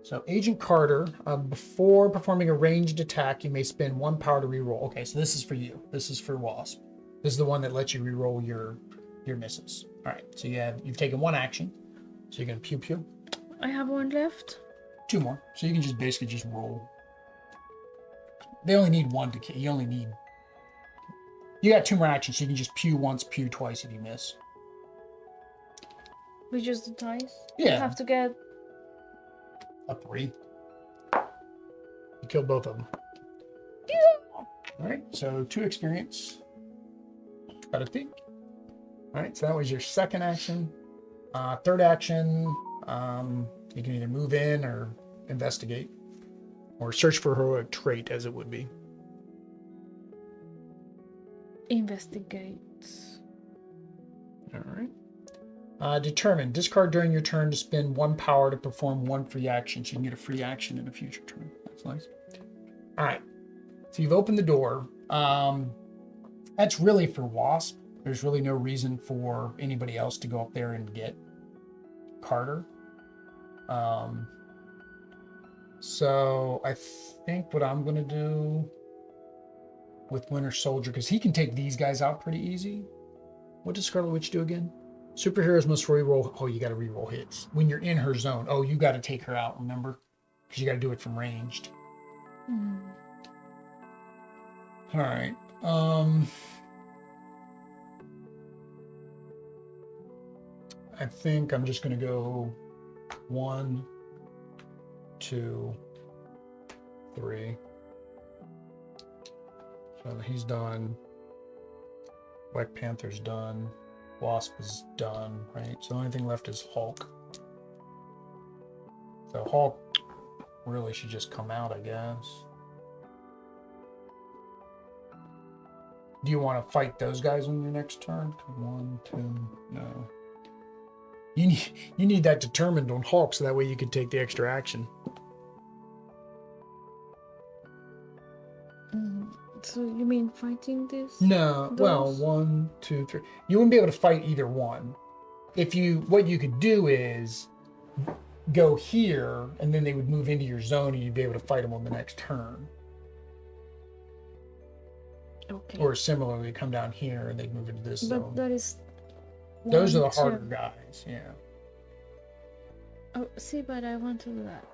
[SPEAKER 1] So Agent Carter, before performing a ranged attack, you may spend 1 power to reroll. Okay, so this is for you. This is for Wasp. This is the one that lets you reroll your misses. All right, so you've taken 1 action. So you're gonna pew pew.
[SPEAKER 2] I have 1 left.
[SPEAKER 1] 2 more. So you can just basically just roll. They only need 1 to kill. You got 2 more actions, so you can just pew once, pew twice if you miss.
[SPEAKER 2] We just the dice.
[SPEAKER 1] Yeah.
[SPEAKER 2] You have to get
[SPEAKER 1] a 3. You killed both of them. All right, so 2 experience. Got a peek. All right, so that was your 2nd action. 3rd action, you can either move in or investigate, or search for heroic trait, as it would be.
[SPEAKER 2] investigate.
[SPEAKER 1] All right. Determine. Discard during your turn to spend 1 power to perform 1 free action. So you can get a free action in a future turn. That's nice. All right. So you've opened the door. That's really for Wasp. There's really no reason for anybody else to go up there and get Carter. So I think what I'm going to do with Winter Soldier, because he can take these guys out pretty easy. What does Scarlet Witch do again? Superheroes must reroll. Oh, you got to reroll hits when you're in her zone. Oh, you got to take her out. Remember, because you got to do it from ranged. All right. I think I'm just going to go 1, 2, 3. So he's done. Black Panther's done. Wasp is done, right? So the only thing left is Hulk. So Hulk really should just come out, I guess. Do you want to fight those guys on your next turn? 1, 2, no. You need that determined on Hulk, so that way you can take the extra action.
[SPEAKER 2] So you mean fighting this?
[SPEAKER 1] No,
[SPEAKER 2] those?
[SPEAKER 1] well, 1, 2, 3. You wouldn't be able to fight either one. What you could do is go here, and then they would move into your zone, and you'd be able to fight them on the next turn.
[SPEAKER 2] Okay.
[SPEAKER 1] Or similarly, come down here and they move into this zone.
[SPEAKER 2] But that is.
[SPEAKER 1] Those are
[SPEAKER 2] one,
[SPEAKER 1] the harder
[SPEAKER 2] two.
[SPEAKER 1] guys, yeah.
[SPEAKER 2] Oh, see, but I want to do that.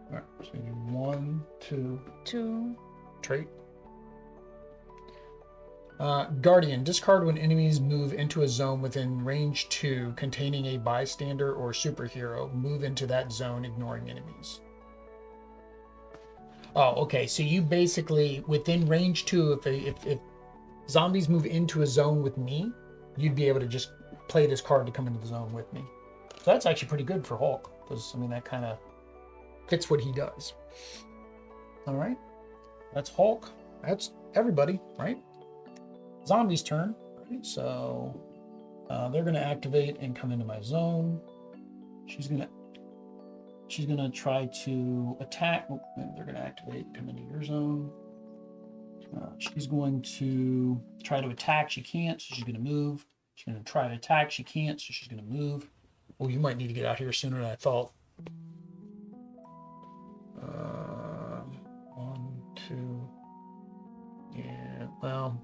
[SPEAKER 1] All right, so you do 1, 2,
[SPEAKER 2] 2.
[SPEAKER 1] trait. Guardian, discard when enemies move into a zone within range 2 containing a bystander or superhero. Move into that zone, ignoring enemies. Oh, okay. So you basically, within range 2, if zombies move into a zone with me, you'd be able to just play this card to come into the zone with me. So that's actually pretty good for Hulk, because, I mean, that kind of fits what he does. All right. That's Hulk. That's everybody, right? Zombie's turn. Right? So they're going to activate and come into my zone. She's gonna try to attack. Oh, they're gonna activate, come into your zone. She's going to try to attack. She can't, so she's gonna move. She's gonna try to attack. She can't, so she's gonna move. Oh, you might need to get out here sooner than I thought. 1, 2. Yeah, well.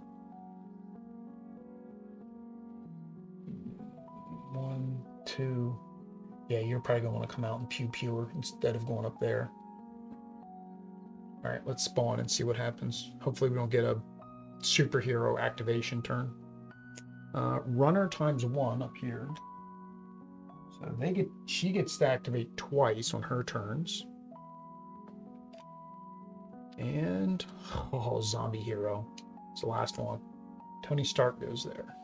[SPEAKER 1] 1, 2. Yeah, you're probably going to want to come out and pew her instead of going up there. All right, let's spawn and see what happens. Hopefully we don't get a superhero activation turn. Runner ×1 up here. So she gets to activate twice on her turns. And, oh, zombie hero. It's the last one. Tony Stark goes there.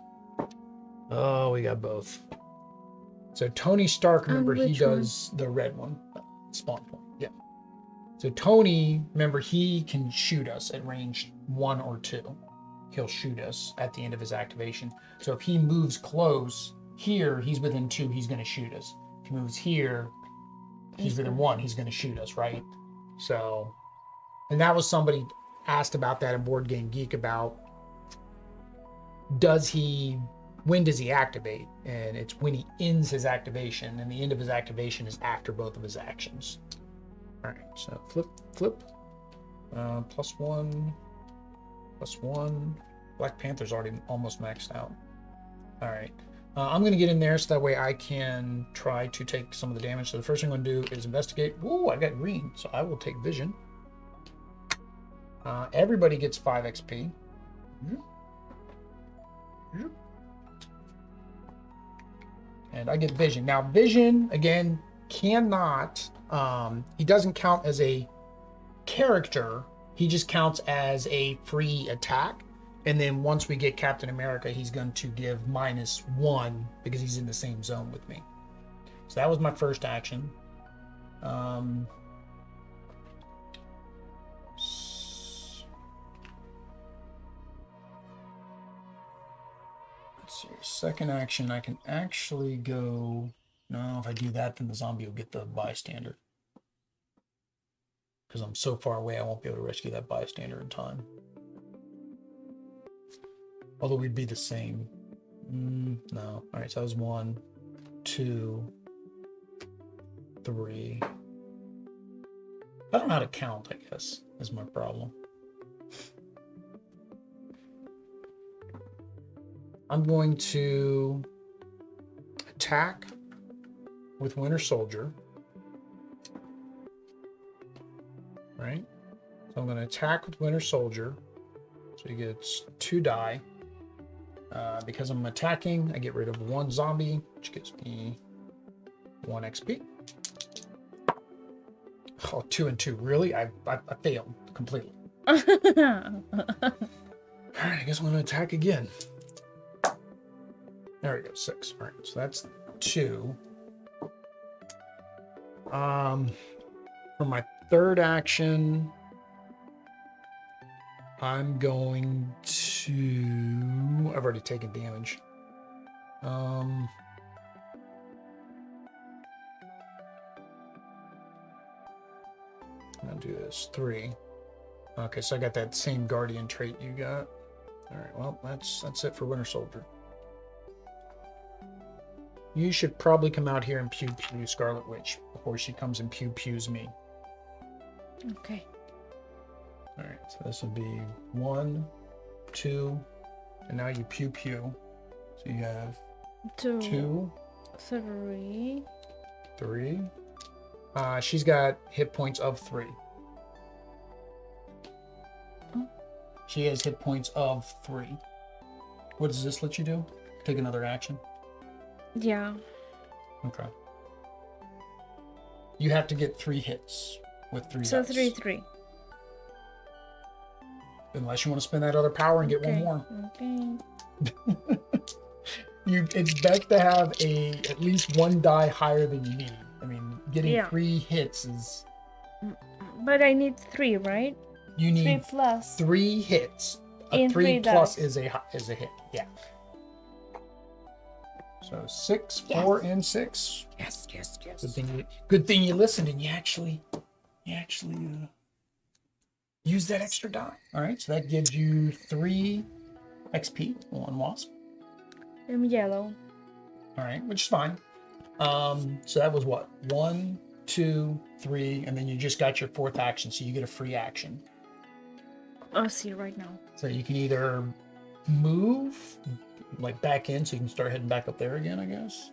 [SPEAKER 1] Oh, we got both. So Tony Stark, remember, he does the red one. Spawn point, yeah. So Tony, remember, he can shoot us at range 1 or 2. He'll shoot us at the end of his activation. So if he moves close here, he's within 2, he's going to shoot us. If he moves here, he's within 1, he's going to shoot us, right? So, and that was somebody asked about that in Board Game Geek about, when does he activate? And it's when he ends his activation, and the end of his activation is after both of his actions. All right, so flip. +1, +1. Black Panther's already almost maxed out. All right, I'm going to get in there so that way I can try to take some of the damage. So the first thing I'm going to do is investigate. Ooh, I got green, so I will take vision. Everybody gets 5 XP. And I get vision. Now, vision, again, cannot, he doesn't count as a character. He just counts as a free attack. And then once we get Captain America, he's going to give -1 because he's in the same zone with me. So that was my first action. Let's see. Second action, I can actually go. No, if I do that, then the zombie will get the bystander. Because I'm so far away, I won't be able to rescue that bystander in time. Although we'd be the same. No. All right, so that was 1, 2, 3. I don't know how to count, I guess, is my problem. I'm going to attack with Winter Soldier. Right? So I'm going to attack with Winter Soldier. So he gets 2 die. Because I'm attacking, I get rid of 1 zombie, which gives me 1 XP. Oh, 2 and 2. Really? I failed completely. All right, I guess I'm going to attack again. There we go, 6. All right, so that's 2. For my third action, I'm going to... I've already taken damage. I'm going to do this. 3. Okay, so I got that same Guardian trait you got. All right, well, that's it for Winter Soldier. You should probably come out here and pew Scarlet Witch before she comes and pews me.
[SPEAKER 2] Okay.
[SPEAKER 1] All right, so this would be 1, 2, and now you pew pew. So you have
[SPEAKER 2] 2,
[SPEAKER 1] 2,
[SPEAKER 2] 3.
[SPEAKER 1] 3. She's got hit points of 3.
[SPEAKER 2] Oh.
[SPEAKER 1] She has hit points of 3. What does this let you do? Take another action?
[SPEAKER 2] Yeah.
[SPEAKER 1] Okay. You have to get 3 hits with 3
[SPEAKER 2] So
[SPEAKER 1] dice.
[SPEAKER 2] 3, 3.
[SPEAKER 1] Unless you want to spend that other power and get one more.
[SPEAKER 2] Okay.
[SPEAKER 1] It's best to have at least 1 die higher than you need. I mean, getting 3 hits is...
[SPEAKER 2] But I need 3, right?
[SPEAKER 1] You need
[SPEAKER 2] 3 plus.
[SPEAKER 1] 3 hits. A
[SPEAKER 2] In
[SPEAKER 1] 3
[SPEAKER 2] 3
[SPEAKER 1] plus
[SPEAKER 2] dice.
[SPEAKER 1] is a hit. Yeah. So 6, 4, and 6.
[SPEAKER 3] Yes, yes, yes.
[SPEAKER 1] Good thing you listened and you actually use that extra die. All right, so that gives you 3 XP on Wasp.
[SPEAKER 2] I'm yellow.
[SPEAKER 1] All right, which is fine. So that was what? 1, 2, 3, and then you just got your 4th action, so you get a free action.
[SPEAKER 2] I'll see right now.
[SPEAKER 1] So you can either move like back in, so you can start heading back up there again, I guess.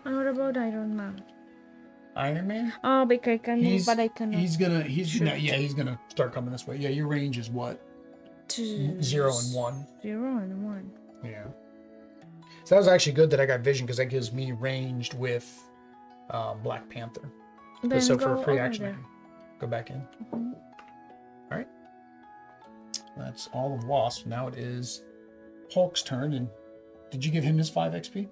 [SPEAKER 2] And what about Iron Man?
[SPEAKER 1] Iron Man?
[SPEAKER 2] Oh, because I can move, but I cannot.
[SPEAKER 1] He's gonna start coming this way. Yeah, your range is what? 0 and 1.
[SPEAKER 2] 0 and 1.
[SPEAKER 1] Yeah. So that was actually good that I got vision because that gives me ranged with Black Panther.
[SPEAKER 2] Then
[SPEAKER 1] So
[SPEAKER 2] go
[SPEAKER 1] for a free
[SPEAKER 2] over
[SPEAKER 1] action, I
[SPEAKER 2] there.
[SPEAKER 1] can go back in.
[SPEAKER 2] Mhm.
[SPEAKER 1] All right. That's all of Wasp. Now it is Hulk's turn. And did you give him his 5 XP?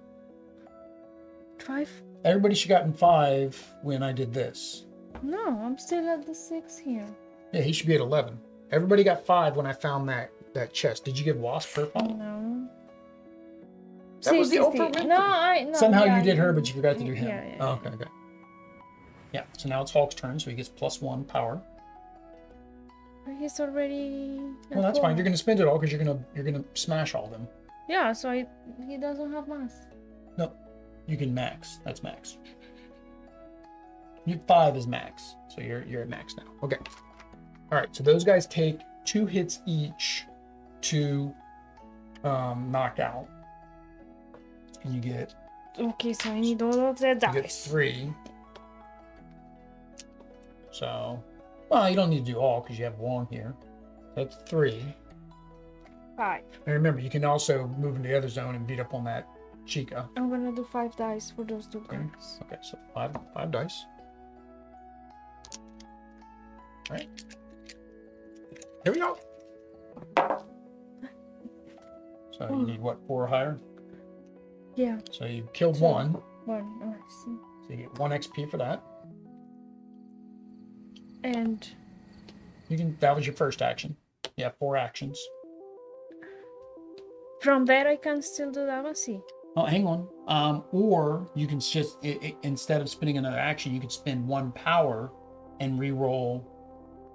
[SPEAKER 2] 5?
[SPEAKER 1] Everybody should have gotten 5 when I did this.
[SPEAKER 2] No, I'm still at the 6 here.
[SPEAKER 1] Yeah, he should be at 11. Everybody got 5 when I found that chest. Did you give Wasp her 5?
[SPEAKER 2] No.
[SPEAKER 1] That was the Oprah Winfrey.
[SPEAKER 2] No,
[SPEAKER 1] Somehow
[SPEAKER 2] yeah,
[SPEAKER 1] you did her, but you forgot to do him.
[SPEAKER 2] Yeah.
[SPEAKER 1] Oh, okay. Yeah, so now it's Hulk's turn, so he gets +1 power.
[SPEAKER 2] He's already.
[SPEAKER 1] Well, that's fine. You're gonna spend it all because you're gonna smash all of them.
[SPEAKER 2] Yeah, so he doesn't have mass.
[SPEAKER 1] No, you can max. That's max. 5 is max, so you're at max now. Okay. All right. So those guys take 2 hits each to knock out, and you get
[SPEAKER 2] Okay, so I need all of the
[SPEAKER 1] you get
[SPEAKER 2] dice.
[SPEAKER 1] 3. So, well, you don't need to do all because you have 1 here. That's 3.
[SPEAKER 2] 5.
[SPEAKER 1] And remember, you can also move into the other zone and beat up on that Chica.
[SPEAKER 2] I'm gonna do 5 dice for those 2 guys.
[SPEAKER 1] Okay, so 5 dice. All right. Here we go. So you need what, 4 or higher?
[SPEAKER 2] Yeah.
[SPEAKER 1] So you killed
[SPEAKER 2] So-
[SPEAKER 1] 1.
[SPEAKER 2] 1. Oh, I see.
[SPEAKER 1] So you get 1 XP for that.
[SPEAKER 2] And
[SPEAKER 1] That was your first action. You have 4 actions.
[SPEAKER 2] from there, I can still do that. Let's see.
[SPEAKER 1] Oh, hang on. Or you can just instead of spending another action, you could spend 1 power and re-roll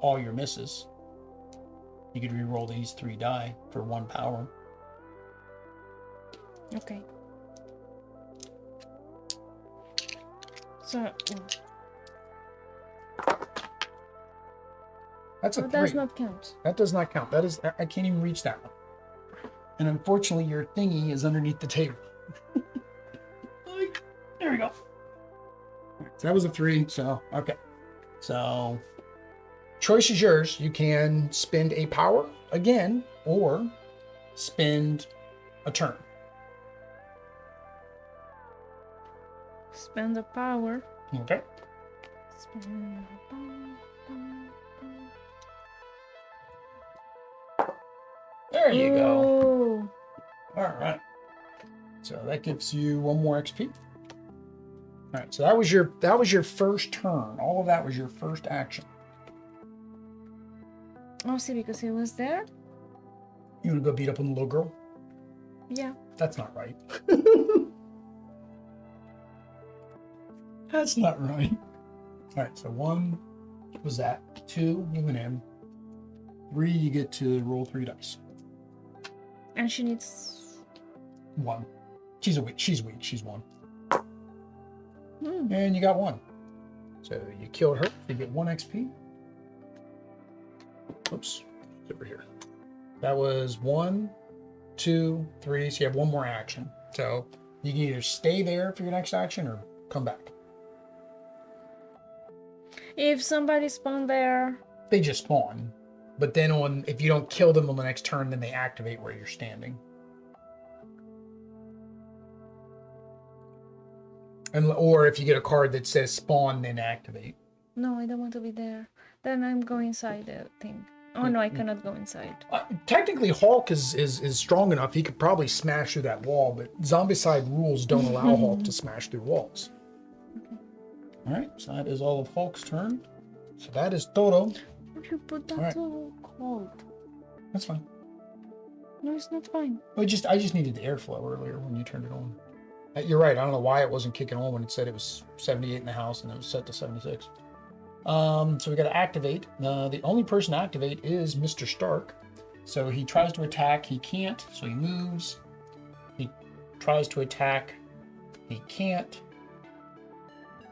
[SPEAKER 1] all your misses. You could re-roll these 3 die for 1 power.
[SPEAKER 2] Okay. So
[SPEAKER 1] That's a
[SPEAKER 2] that
[SPEAKER 1] 3.
[SPEAKER 2] does not count.
[SPEAKER 1] That does not count. I can't even reach that one. And unfortunately, your thingy is underneath the table. There we go. So that was a 3. So, okay. So, choice is yours. You can spend a power again or spend a turn.
[SPEAKER 2] Spend the power.
[SPEAKER 1] Okay.
[SPEAKER 2] Spend the power.
[SPEAKER 1] There you go.
[SPEAKER 2] Oh.
[SPEAKER 1] All right. So that gives you 1 more XP. All right. So that was your first turn. All of that was your first action.
[SPEAKER 2] Oh, see, because he was there?
[SPEAKER 1] You want to go beat up on the little girl?
[SPEAKER 2] Yeah.
[SPEAKER 1] That's not right. That's not right. All right. So 1 was that. 2, you went in. 3, you get to roll 3 dice.
[SPEAKER 2] And she needs.
[SPEAKER 1] 1. She's weak. She's 1.
[SPEAKER 2] Hmm.
[SPEAKER 1] And you got 1. So you killed her. You get 1 XP. Oops, it's over here. That was 1, 2, 3. So you have one more action. So you can either stay there for your next action or come back.
[SPEAKER 2] If somebody spawned there,
[SPEAKER 1] They just spawn. But then if you don't kill them on the next turn, then they activate where you're standing. Or if you get a card that says spawn, then activate.
[SPEAKER 2] no, I don't want to be there. Then I'm going inside the thing. Oh no, I cannot go inside.
[SPEAKER 1] Technically, Hulk is strong enough. He could probably smash through that wall, but Zombicide rules don't allow Hulk to smash through walls.
[SPEAKER 2] Okay.
[SPEAKER 1] All right, so that is all of Hulk's turn. So that is Toro.
[SPEAKER 2] Would you put that
[SPEAKER 1] Alright.
[SPEAKER 2] so cold?
[SPEAKER 1] That's fine.
[SPEAKER 2] No, it's not fine.
[SPEAKER 1] I just needed the airflow earlier when you turned it on. You're right. I don't know why it wasn't kicking on when it said it was 78 in the house and it was set to 76. So we got to activate. The only person to activate is Mr. Stark. So he tries to attack. He can't. So he moves. He tries to attack. He can't.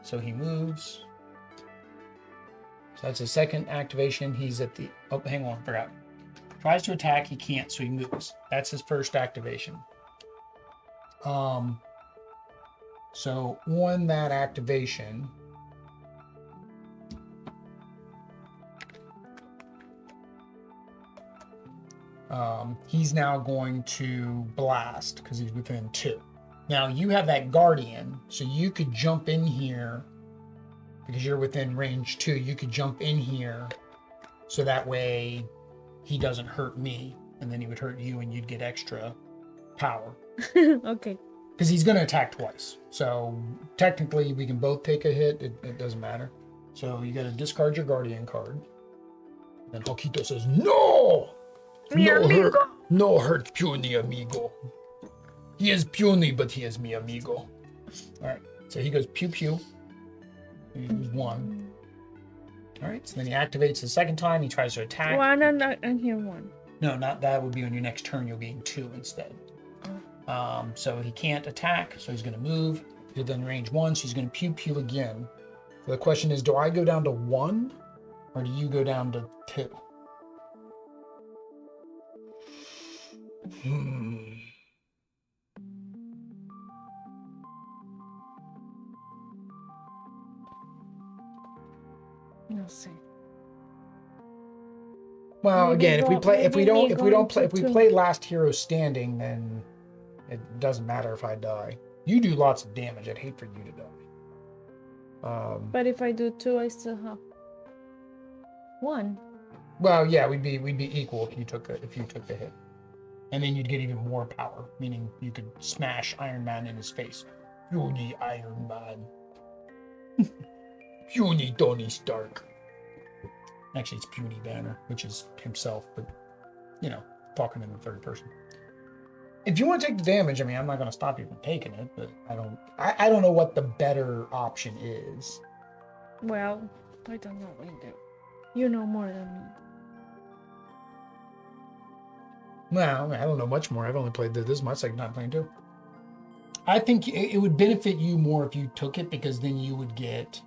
[SPEAKER 1] So he moves. So that's his second activation. He's at the... Oh, hang on. Forgot. Tries to attack. He can't. So he moves. That's his first activation. So on that activation, he's now going to blast because he's within 2. Now you have that guardian, so you could jump in here because you're within range 2. You could jump in here so that way he doesn't hurt me, and then he would hurt you and you'd get extra power.
[SPEAKER 2] Okay.
[SPEAKER 1] Because he's going to attack twice. So technically, we can both take a hit. It doesn't matter. So you got to discard your guardian card. And Hulkito says, "No! No hurt, puny amigo. He is puny, but he is mi amigo." All right. So he goes pew pew. He uses 1. All right. So then he activates the second time. He tries to attack.
[SPEAKER 2] 1 and here 1.
[SPEAKER 1] No, not that. Would be on your next turn. You'll gain 2 instead. So he can't attack, so he's going to move. He's then range 1, so he's going to pew pew again. So the question is, do I go down to 1, or do you go down to 2?
[SPEAKER 2] No see.
[SPEAKER 1] Well,
[SPEAKER 2] Maybe
[SPEAKER 1] again, if we
[SPEAKER 2] to
[SPEAKER 1] play Last Hero Standing, then it doesn't matter if I die. You do lots of damage. I'd hate for you to die.
[SPEAKER 2] But if I do 2, I still have 1.
[SPEAKER 1] Well, yeah, we'd be equal if you took the hit, and then you'd get even more power, meaning you could smash Iron Man in his face. Puny Iron Man. Puny Tony Stark. Actually, it's Puny Banner, which is himself, but talking in the third person. If you want to take the damage, I mean, I'm not going to stop you from taking it, but I don't know what the better option is.
[SPEAKER 2] Well, I don't know either. You know more than me.
[SPEAKER 1] Well, I don't know much more. I've only played this is my second time playing too. I think it would benefit you more if you took it, because then you would get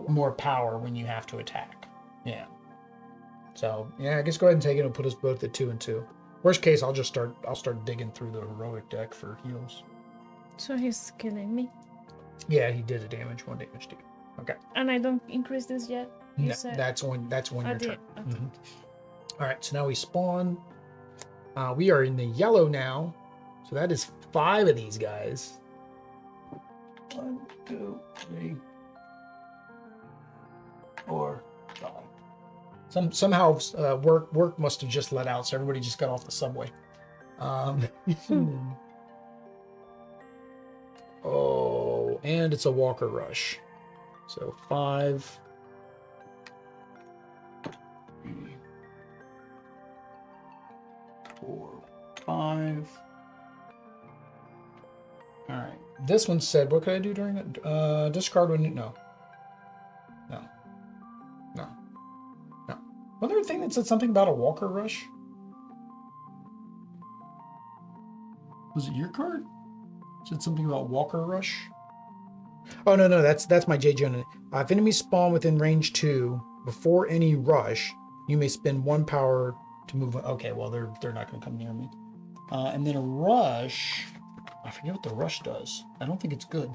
[SPEAKER 1] more power when you have to attack. Yeah. So yeah, I guess go ahead and take it. It'll put us both at 2 and 2. Worst case, I'll start digging through the heroic deck for heals.
[SPEAKER 2] So he's killing me.
[SPEAKER 1] Yeah, he did one damage to you. Okay.
[SPEAKER 2] And I don't increase this yet. You
[SPEAKER 1] No,
[SPEAKER 2] said
[SPEAKER 1] that's when your turn.
[SPEAKER 2] Okay.
[SPEAKER 1] All right, so now we spawn. We are in the yellow now, so that is 5 of these guys. 1, 2, 3, 4, 5. Somehow work must have just let out, so everybody just got off the subway. Oh, and it's a Walker Rush. So 5. 3, 4, 5. All right. This one said, what could I do during that? Discard when no. Wasn't there a thing that said something about a Walker Rush? Was it your card? It said something about Walker Rush? Oh, no, that's my J. Jonah. If enemies spawn within range 2 before any rush, You may spend 1 power to move. Okay, well, they're not going to come near me. And then a rush. I forget what the rush does. I don't think it's good.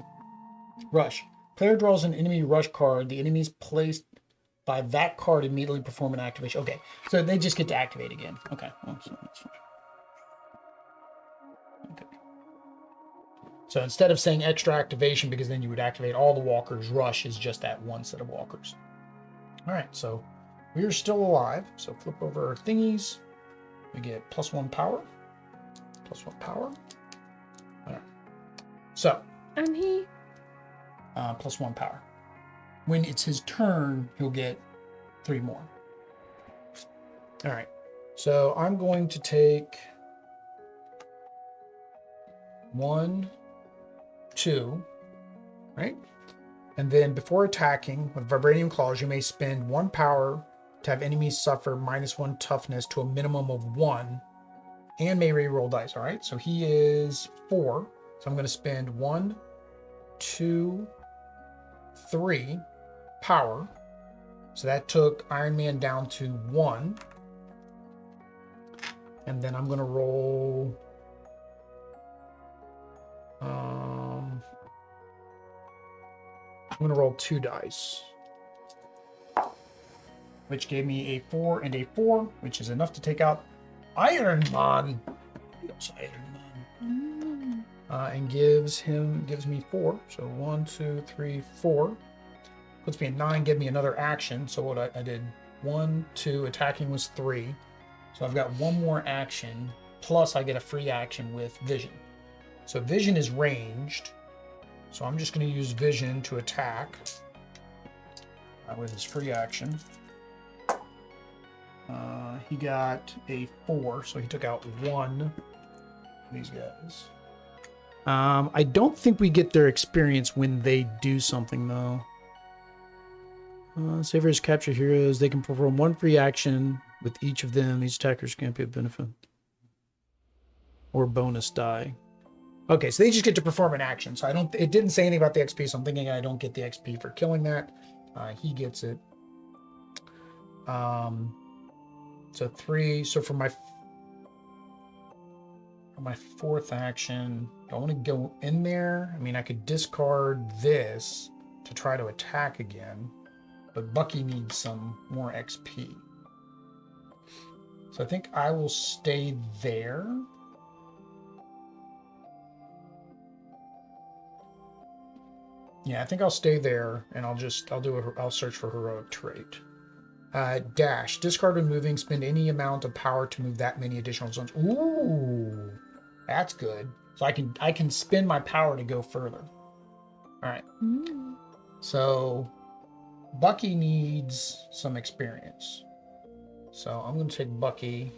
[SPEAKER 1] Rush. Player draws an enemy rush card. The enemies placed by that card immediately perform an activation. Okay, so they just get to activate again. Okay, well, so that's fine. Okay. So instead of saying extra activation, because then you would activate all the walkers, rush is just that one set of walkers. All right, so we are still alive. So flip over our thingies. We get +1 power. +1 power. All right. So.
[SPEAKER 2] And he.
[SPEAKER 1] +1 power. When it's his turn, he'll get 3 more. All right. So I'm going to take 1, 2, right? And then before attacking with Vibranium Claws, you may spend 1 power to have enemies suffer -1 toughness to a minimum of 1 and may reroll dice. All right. So he is 4. So I'm going to spend 1, 2, 3 power. So that took Iron Man down to 1. And then I'm going to roll I'm going to roll 2 dice, which gave me a 4 and a 4, which is enough to take out Iron Man. Yes, Iron Man. And gives me 4. So 1, 2, 3, 4. Puts me at 9, give me another action. So what I did 1, 2, attacking was 3. So I've got 1 more action, plus I get a free action with vision. So vision is ranged. So I'm just going to use vision to attack with his free action. He got a 4, so he took out 1 of these guys. I don't think we get their experience when they do something, though. Savers capture heroes. They can perform 1 free action with each of them. These attackers can't be a benefit. Or bonus die. Okay, so they just get to perform an action. So it didn't say anything about the XP, so I'm thinking I don't get the XP for killing that. He gets it. So 3. So for my 4th action, do I want to go in there? I mean, I could discard this to try to attack again, but Bucky needs some more XP. So I think I will stay there. Yeah, I think I'll stay there, and I'll search for heroic trait. Dash. Discard when moving. Spend any amount of power to move that many additional zones. Ooh, that's good. So I can spend my power to go further. All right. So Bucky needs some experience. So I'm going to take Bucky.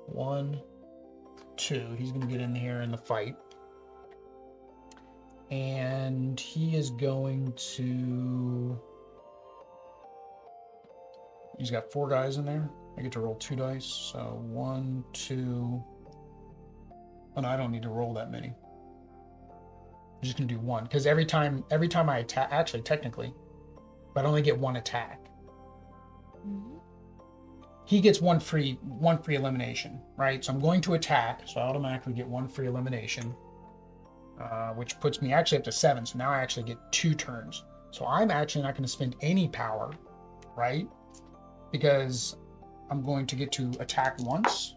[SPEAKER 1] 1, 2. He's going to get in here in the fight. And he is going to... He's got 4 guys in there. I get to roll 2 dice. So 1, 2... Oh, no, I don't need to roll that many. I'm just going to do 1. Because every time I attack... Actually, technically, but I only get 1 attack. He gets one free elimination, right? So I'm going to attack. So I automatically get 1 free elimination. Which puts me actually up to 7. So now I actually get 2 turns. So I'm actually not going to spend any power, right? Because I'm going to get to attack once.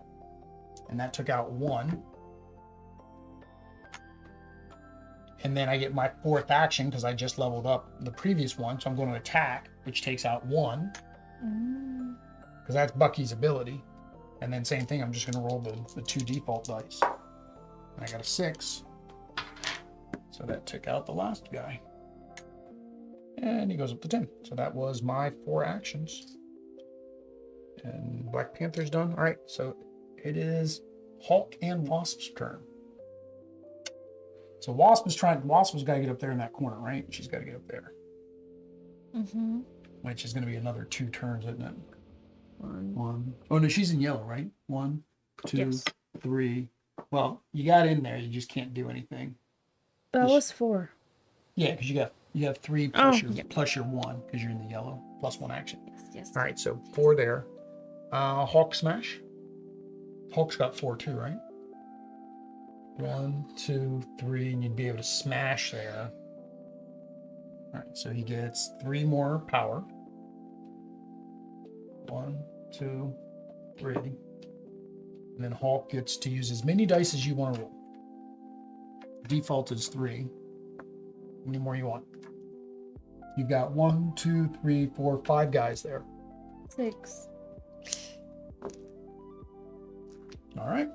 [SPEAKER 1] And that took out 1. And then I get my 4th action because I just leveled up the previous one. So I'm going to attack, which takes out 1. Because that's Bucky's ability. And then same thing, I'm just going to roll the 2 default dice. And I got a 6. So that took out the last guy. And he goes up to 10. So that was my 4 actions. And Black Panther's done. All right, so it is Hulk and Wasp's turn. So Wasp has got to get up there in that corner, right? She's got to get up there. Which is going to be another 2 turns, isn't it? 1. Oh, no, she's in yellow, right? 1, 2, yes. 3. Well, you got in there. You just can't do anything.
[SPEAKER 2] That was 4.
[SPEAKER 1] Yeah, because you have 3 plus your 1 because you're in the yellow plus 1 action.
[SPEAKER 2] Yes.
[SPEAKER 1] All right, so 4 there. Hawk smash. Hawk's got 4 too, right? 1, 2, 3, and you'd be able to smash there. All right, so he gets 3 more power. 1, 2, 3. And then Hawk gets to use as many dice as you want to roll. Default is 3. How many more you want? You've got 1, 2, 3, 4, 5 guys there.
[SPEAKER 2] 6.
[SPEAKER 1] All right.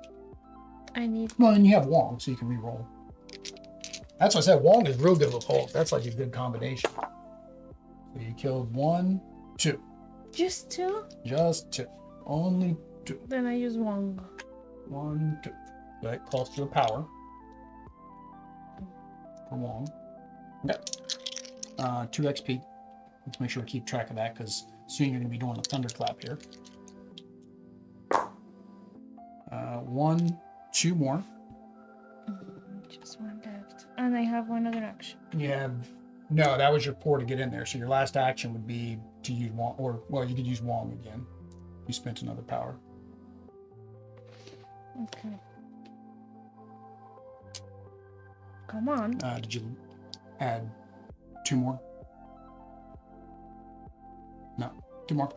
[SPEAKER 2] I need.
[SPEAKER 1] Well, and you have Wong, so you can re-roll. That's what I said. Wong is real good with Hulk. That's like a good combination. So you killed 1, 2.
[SPEAKER 2] Just 2?
[SPEAKER 1] Just 2. Only 2.
[SPEAKER 2] Then I use 1.
[SPEAKER 1] 1, 2. That costs you a power. For Wong. Okay. 2 XP. Let's make sure to keep track of that because soon you're going to be doing a thunderclap here. 1, 2 more.
[SPEAKER 2] Just 1 left. And I have 1 other action.
[SPEAKER 1] Yeah. No, that was your pour to get in there. So your last action would be to use Wong, or, well, you could use Wong again. You spent another power.
[SPEAKER 2] Okay. Come on.
[SPEAKER 1] Did you add 2 more? No, 2 more.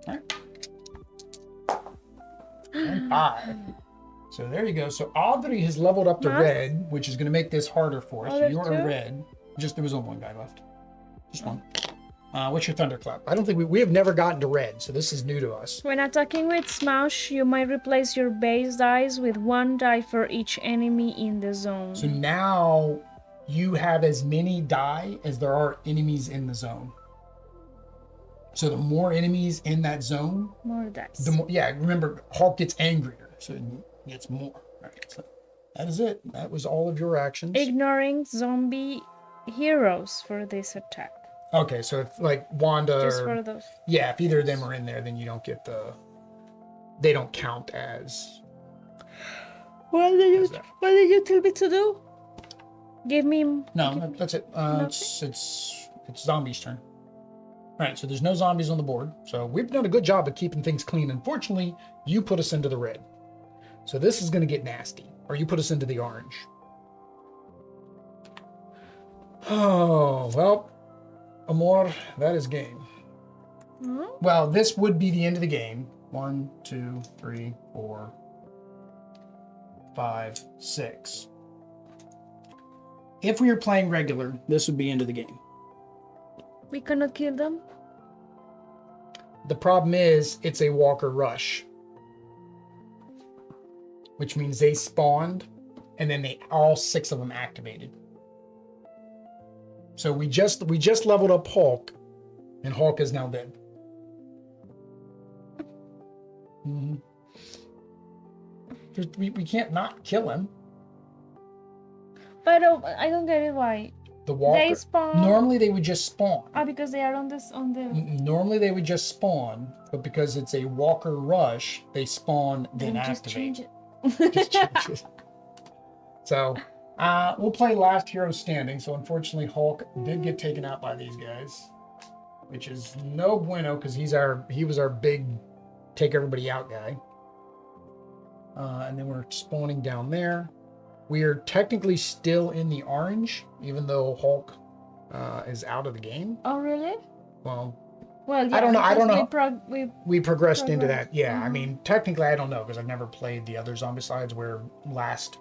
[SPEAKER 1] All right. And 5. So there you go. So Audrey has leveled up to red, which is going to make this harder for us.
[SPEAKER 2] Oh,
[SPEAKER 1] You're a red. There was only 1 guy left. Just 1. What's your thunderclap? I don't think we have never gotten to red, so this is new to us.
[SPEAKER 2] When attacking with Smash, you might replace your base dice with 1 die for each enemy in the zone.
[SPEAKER 1] So now you have as many die as there are enemies in the zone. So the more enemies in that zone,
[SPEAKER 2] more dice.
[SPEAKER 1] the more. Yeah, remember Hulk gets angrier, so it gets more. All right, so that is it. That was all of your actions.
[SPEAKER 2] Ignoring zombie heroes for this attack.
[SPEAKER 1] Okay, so if like Wanda,
[SPEAKER 2] Just for those.
[SPEAKER 1] Yeah, if either of them are in there, then you don't get they don't count as.
[SPEAKER 2] What did you tell me to do? Give me.
[SPEAKER 1] No, that's it. It's zombies' turn. All right, so there's no zombies on the board. So we've done a good job of keeping things clean. Unfortunately, you put us into the red. So this is going to get nasty. Or you put us into the orange. Oh, well, Amor, that is game.
[SPEAKER 2] Hmm?
[SPEAKER 1] Well, this would be the end of the game. 1, 2, 3, 4, 5, 6. If we were playing regular, this would be end of the game.
[SPEAKER 2] We cannot kill them?
[SPEAKER 1] The problem is, it's a walker rush. Which means they spawned, and then all 6 of them activated. So we just leveled up Hulk, and Hulk is now dead. Mm-hmm. We can't not kill him.
[SPEAKER 2] But I don't get it why.
[SPEAKER 1] The walker.
[SPEAKER 2] They spawn.
[SPEAKER 1] Normally they would just spawn.
[SPEAKER 2] Because they are on the.
[SPEAKER 1] Normally they would just spawn, but because it's a walker rush, they spawn then
[SPEAKER 2] just
[SPEAKER 1] activate.
[SPEAKER 2] change it.
[SPEAKER 1] Just change it. So we'll play last hero standing. So unfortunately Hulk did get taken out by these guys, which is no bueno because he was our big take everybody out guy. And then we're spawning down there. We are technically still in the orange, even though Hulk is out of the game.
[SPEAKER 2] Oh, really?
[SPEAKER 1] Well,
[SPEAKER 2] yeah,
[SPEAKER 1] I don't know. We progressed into
[SPEAKER 2] progressed.
[SPEAKER 1] that. Yeah, I mean, technically, I don't know because I've never played the other Zombicides where last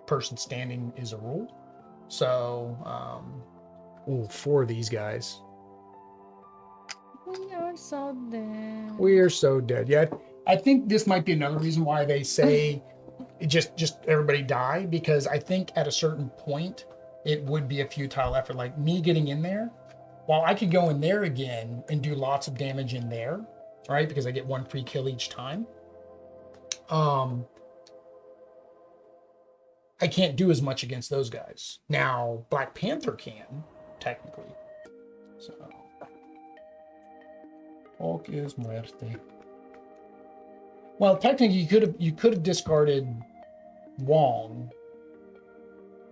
[SPEAKER 1] person standing is a rule. So, 4 of these guys.
[SPEAKER 2] We are so dead.
[SPEAKER 1] We are so dead. Yeah, I think this might be another reason why they say just everybody die, because I think at a certain point it would be a futile effort. Like me getting in there, while I could go in there again and do lots of damage in there, right? Because I get 1 free kill each time. I can't do as much against those guys. Now Black Panther can, technically. So Hulk is muerte. Well, technically, you could have discarded Wong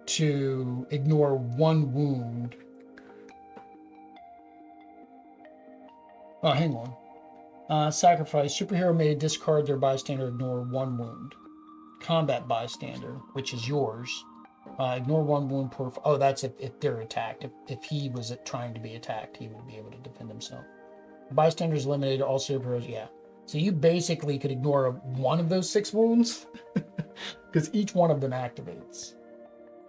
[SPEAKER 1] to ignore 1 wound. Oh, hang on. Sacrifice. Superhero may discard their bystander, ignore 1 wound. Combat bystander, which is yours. Ignore 1 wound per... Oh, that's if they're attacked. If he was trying to be attacked, he would be able to defend himself. Bystander is eliminated. All superheroes, yeah. So you basically could ignore 1 of those 6 wounds because each one of them activates.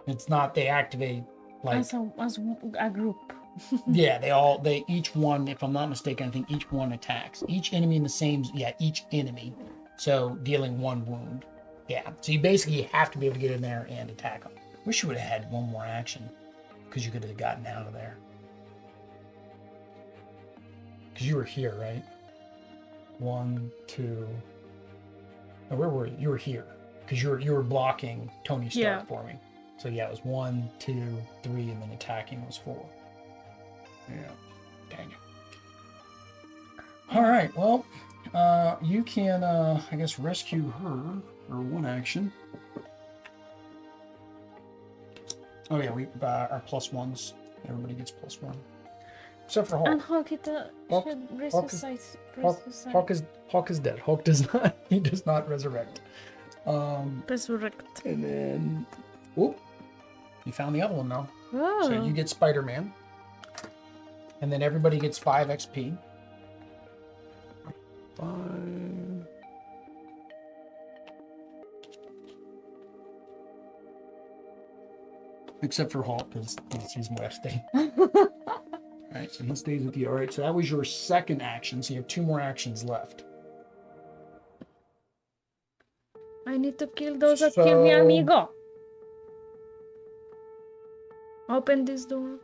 [SPEAKER 1] It's not they activate like
[SPEAKER 2] as a group.
[SPEAKER 1] yeah, they each one, if I'm not mistaken, I think each one attacks. Each enemy in the same, yeah, each enemy. So dealing 1 wound. Yeah. So you basically have to be able to get in there and attack them. Wish you would have had 1 more action because you could have gotten out of there. Because you were here, right? 1, 2. No, where were you? You were here because you were blocking Tony Stark for me. So yeah, it was 1, 2, 3, and then attacking was 4. Yeah. Dang it. All right. Well, you can, I guess, rescue her or 1 action. Oh yeah, we our +1s. Everybody gets +1, except for Hulk.
[SPEAKER 2] And Hulk should resuscitate.
[SPEAKER 1] Hulk is dead. Hulk does not. He does not resurrect.
[SPEAKER 2] Resurrect.
[SPEAKER 1] And then, whoop, you found the other one now.
[SPEAKER 2] Oh.
[SPEAKER 1] So you get Spider-Man. And then everybody gets 5 XP. 5. Except for Hulk, because he's resting. Alright, so he stays with you. Alright, so that was your 2nd action. So you have 2 more actions left.
[SPEAKER 2] I need to kill those that kill me, amigo. Open this door.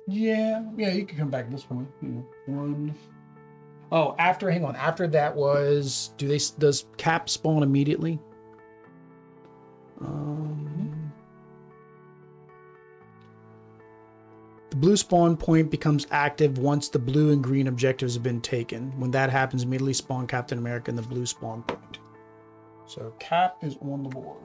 [SPEAKER 1] Yeah, you can come back this one. 1. Oh, hang on. After that was, does Cap spawn immediately? The blue spawn point becomes active once the blue and green objectives have been taken. When that happens, immediately spawn Captain America in the blue spawn point. So Cap is on the board.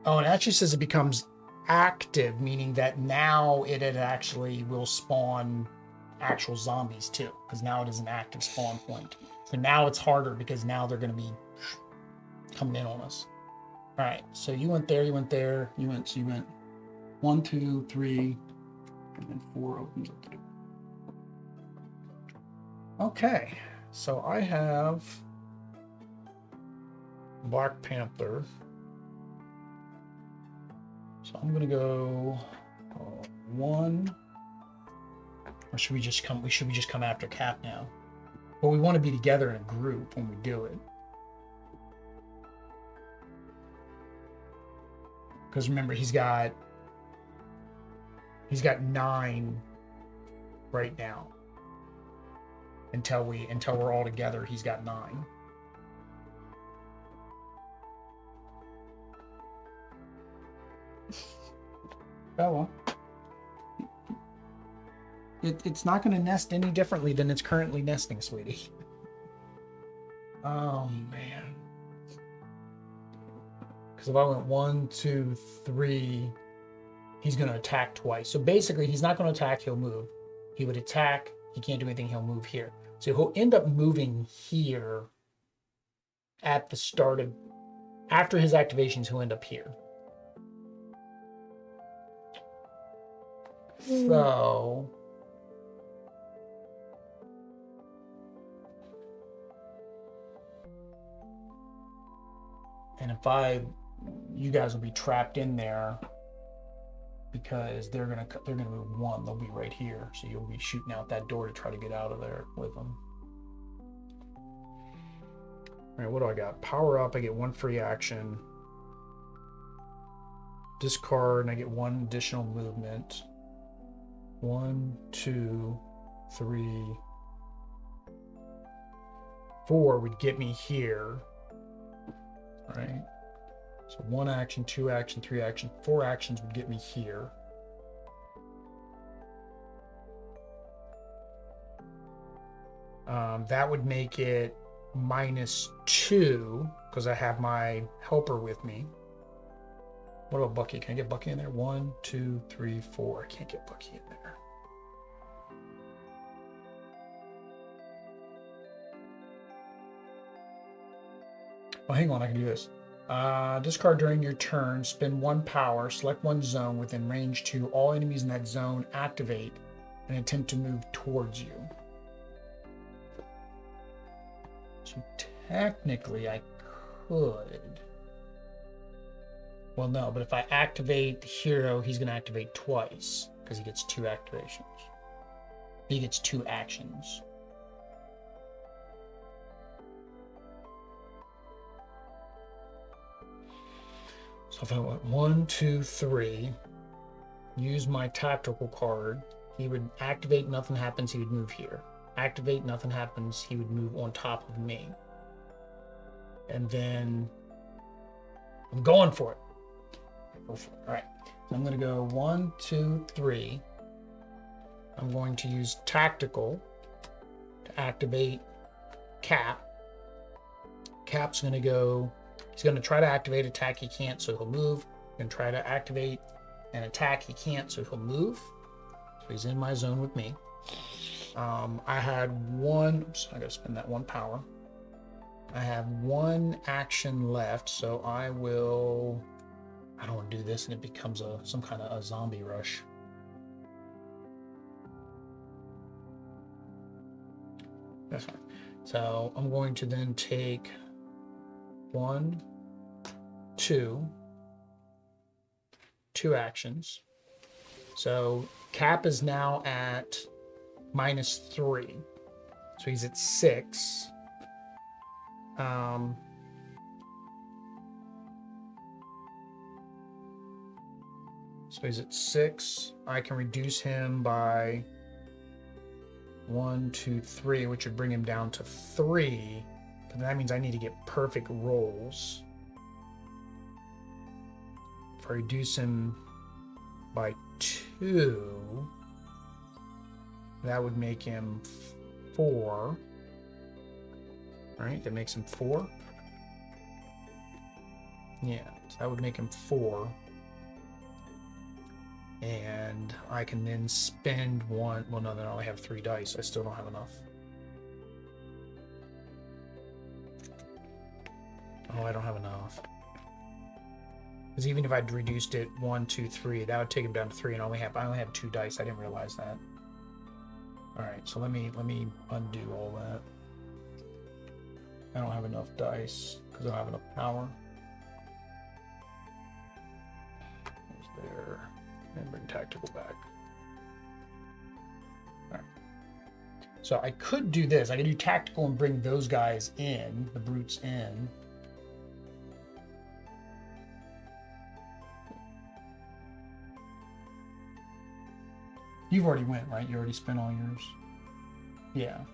[SPEAKER 1] Oh, and it actually says it becomes active, meaning that now it actually will spawn actual zombies too, because now it is an active spawn point. So now it's harder because now they're going to be coming in on us. All right, so you went there, you went 1, 2, 3, and then 4 opens up the door. Okay, so I have Black Panther. So I'm gonna go 1. Or should we just come? Should we just come after Cap now? Well, we want to be together in a group when we do it. Because remember, he's got 9 right now. Until we're all together, he's got 9. Oh well. It's not going to nest any differently than it's currently nesting, sweetie. Oh man. Because if I went 1, 2, 3, he's going to attack twice. So basically, he's not going to attack, he'll move. He would attack, he can't do anything, he'll move here. So he'll end up moving here at the start of... After his activations, he'll end up here. So... And if you guys will be trapped in there because they're gonna move 1. They'll be right here, so you'll be shooting out that door to try to get out of there with them. All right, what do I got? Power up. I get 1 free action. Discard, and I get 1 additional movement. 1, 2, 3, 4 would get me here. Right, so 1 action, 2 action, 3 action, 4 actions would get me here. That would make it -2 because I have my helper with me. What about Bucky? Can I get Bucky in there? 1, 2, 3, 4. I can't get Bucky in there. Oh, hang on. I can do this. Discard during your turn. Spend 1 power. Select 1 zone within range 2. All enemies in that zone activate and attempt to move towards you. So technically, I could. Well, no, but if I activate the hero, he's going to activate twice because he gets 2 activations. He gets 2 actions. So if I went 1, 2, 3, use my tactical card, he would activate, nothing happens, he would move here. Activate, nothing happens, he would move on top of me. And then I'm going for it. Go for it. All right. So I'm going to go 1, 2, 3. I'm going to use tactical to activate Cap. Cap's going to go. He's going to try to activate attack. He can't, so he'll move. He's going to try to activate an attack. He can't, so he'll move. So he's in my zone with me. I had 1. Oops, I got to spend that 1 power. I have 1 action left, so I will. I don't want to do this, and it becomes some kind of a zombie rush. That's fine. So I'm going to then take 1, 2 actions. So Cap is now at -3. So he's at 6. So he's at 6. I can reduce him by 1, 2, 3, which would bring him down to 3. But that means I need to get perfect rolls. If I reduce him by 2, that would make him 4. Right? That makes him 4. Yeah, so that would make him 4. And I can then spend 1. Well, no, then I only have 3 dice. I still don't have enough. Oh, I don't have enough. Because even if I'd reduced it 1, 2, 3, that would take him down to 3, and I only have 2 dice. I didn't realize that. All right, so let me undo all that. I don't have enough dice because I don't have enough power. There. And bring tactical back. All right. So I could do this. I could do tactical and bring those guys in, the brutes in. You've already went, right? You already spent all yours. Yeah.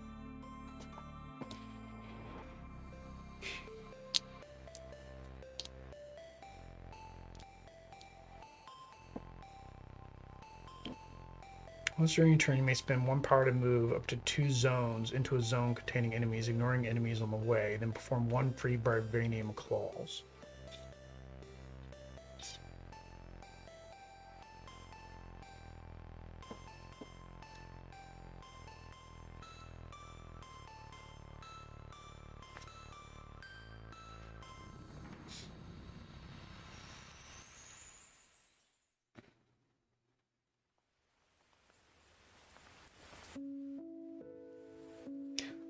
[SPEAKER 1] Once during your turn, you may spend 1 power to move up to 2 zones into a zone containing enemies, ignoring enemies on the way, then perform 1 free barbarian claws.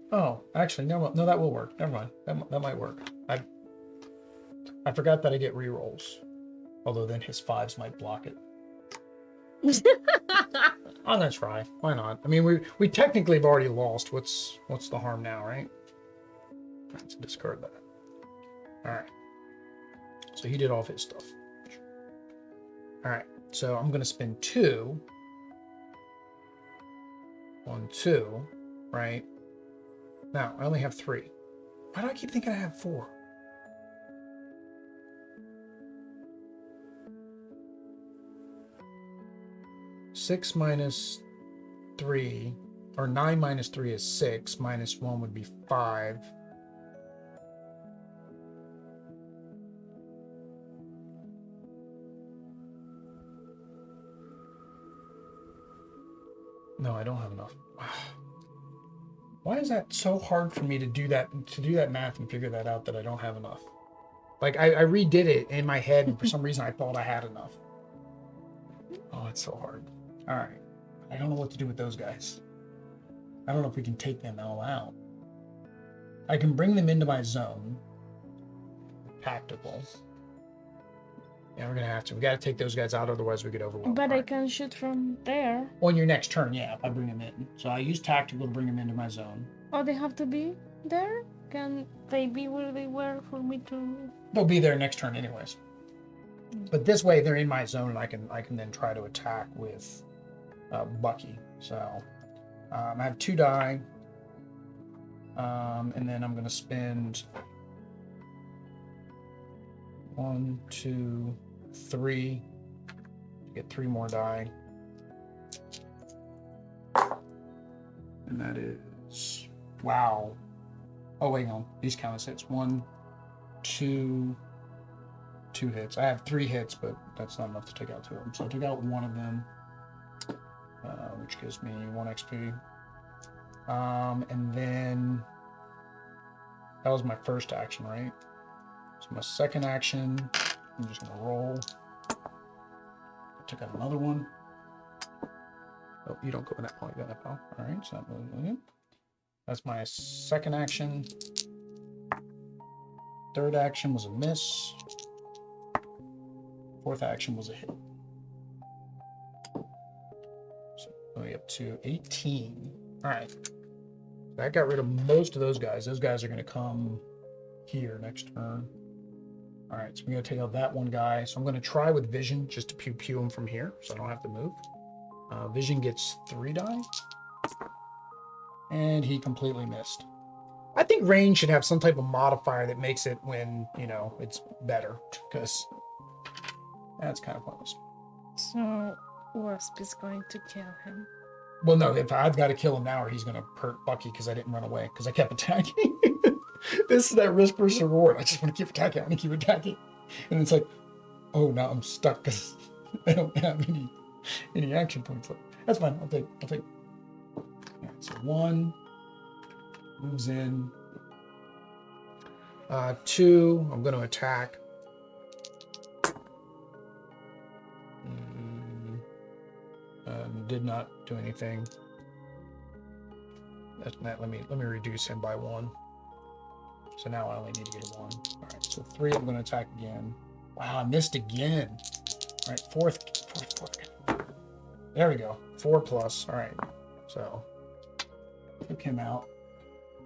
[SPEAKER 1] Oh, actually, no, that will work. Never mind. That might work. I forgot that I get rerolls. Although then his 5s might block it. I'm gonna try. Why not? I mean, we technically have already lost. What's the harm now, right? Let's discard that. All right. So he did all of his stuff. All right. So I'm gonna spend 2 on 2, right? Now, I only have 3. Why do I keep thinking I have 4? Six minus 3, or 9 minus 3 is 6, minus 1 would be 5. No, I don't have enough. Why is that so hard for me to do that math and figure that out that I don't have enough? Like I redid it in my head and for some reason I thought I had enough. Oh, it's so hard. All right. I don't know what to do with those guys. I don't know if we can take them all out. I can bring them into my zone. Tactical. Yeah, we're gonna have to. We gotta take those guys out, otherwise we get overwhelmed.
[SPEAKER 2] But I can shoot from there.
[SPEAKER 1] On your next turn, yeah, if I bring them in. So I use tactical to bring them into my zone.
[SPEAKER 2] Oh, they have to be there? Can they be where they were for me to...
[SPEAKER 1] They'll be there next turn anyways. But this way they're in my zone and I can then try to attack with Bucky. So I have 2 die. And then I'm gonna spend 1, 2, 3 to get 3 more die. And that is, wow. Oh, wait, no, these count as hits. 1, 2, 2 hits. I have 3 hits, but that's not enough to take out 2 of them. So I took out 1 of them, which gives me 1 XP. And then that was my first action, right? So my second action, I'm just gonna roll. I took out another one. Oh, you don't go in that pile, you got that pile. All right, so that was, that's my second action. Third action was a miss. Fourth action was a hit. So going up to 18. All right. That got rid of most of those guys. Those guys are going to come here next turn. All right, so we're going to take out that one guy. So I'm going to try with Vision just to pew him from here so I don't have to move. Vision gets 3 die. And he completely missed. I think range should have some type of modifier that makes it when, you know, it's better. Because that's kind of pointless.
[SPEAKER 2] So Wasp is going to kill him.
[SPEAKER 1] Well, no, if I've got to kill him now or he's going to hurt Bucky because I didn't run away because I kept attacking. This is that risk versus reward. I just want to keep attacking. I want to keep attacking. And it's like, oh, now I'm stuck because I don't have any action points left. That's fine. I'll take. All right, so 1 moves in. 2, I'm going to attack. Did not do anything. Let me reduce him by 1. So now I only need to get a 1. All right, so 3, I'm going to attack again. Wow, I missed again. All right, fourth. There we go. 4 plus. All right, so took him out.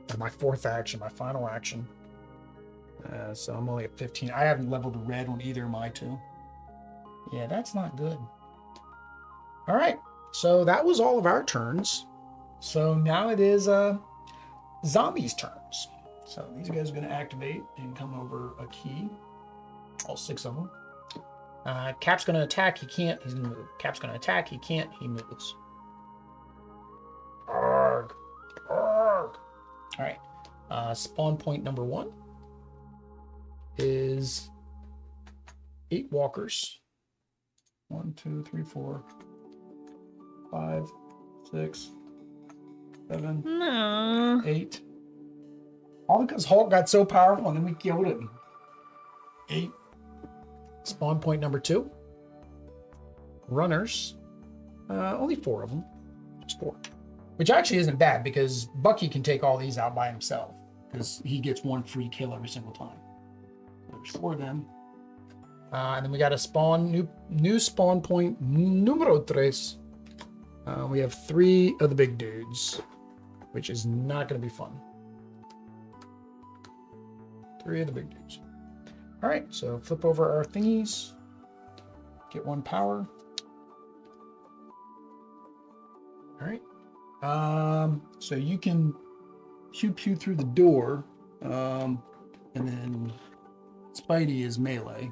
[SPEAKER 1] And my 4th action, my final action. So I'm only at 15. I haven't leveled a red on either of my 2. Yeah, that's not good. All right, so that was all of our turns. So now it is zombies' turns. So these guys are going to activate and come over a key. All 6 of them. Cap's going to attack. He can't. He's going to move. Cap's going to attack. He can't. He moves. Arg. Arg. All right. Spawn point number 1 is 8 walkers. 1, 2, 3, 4, 5, 6, 7,
[SPEAKER 2] No.
[SPEAKER 1] 8. All because Hulk got so powerful and then we killed him. 8. Spawn point number 2. Runners. Only 4 of them. Just 4. Which actually isn't bad because Bucky can take all these out by himself because he gets 1 free kill every single time. So there's 4 of them. And then we got a spawn, new spawn point numero 3. We have 3 of the big dudes, which is not going to be fun. 3 of the big dudes. All right, so flip over our thingies. Get 1 power. All right. So you can pew through the door, and then Spidey is melee.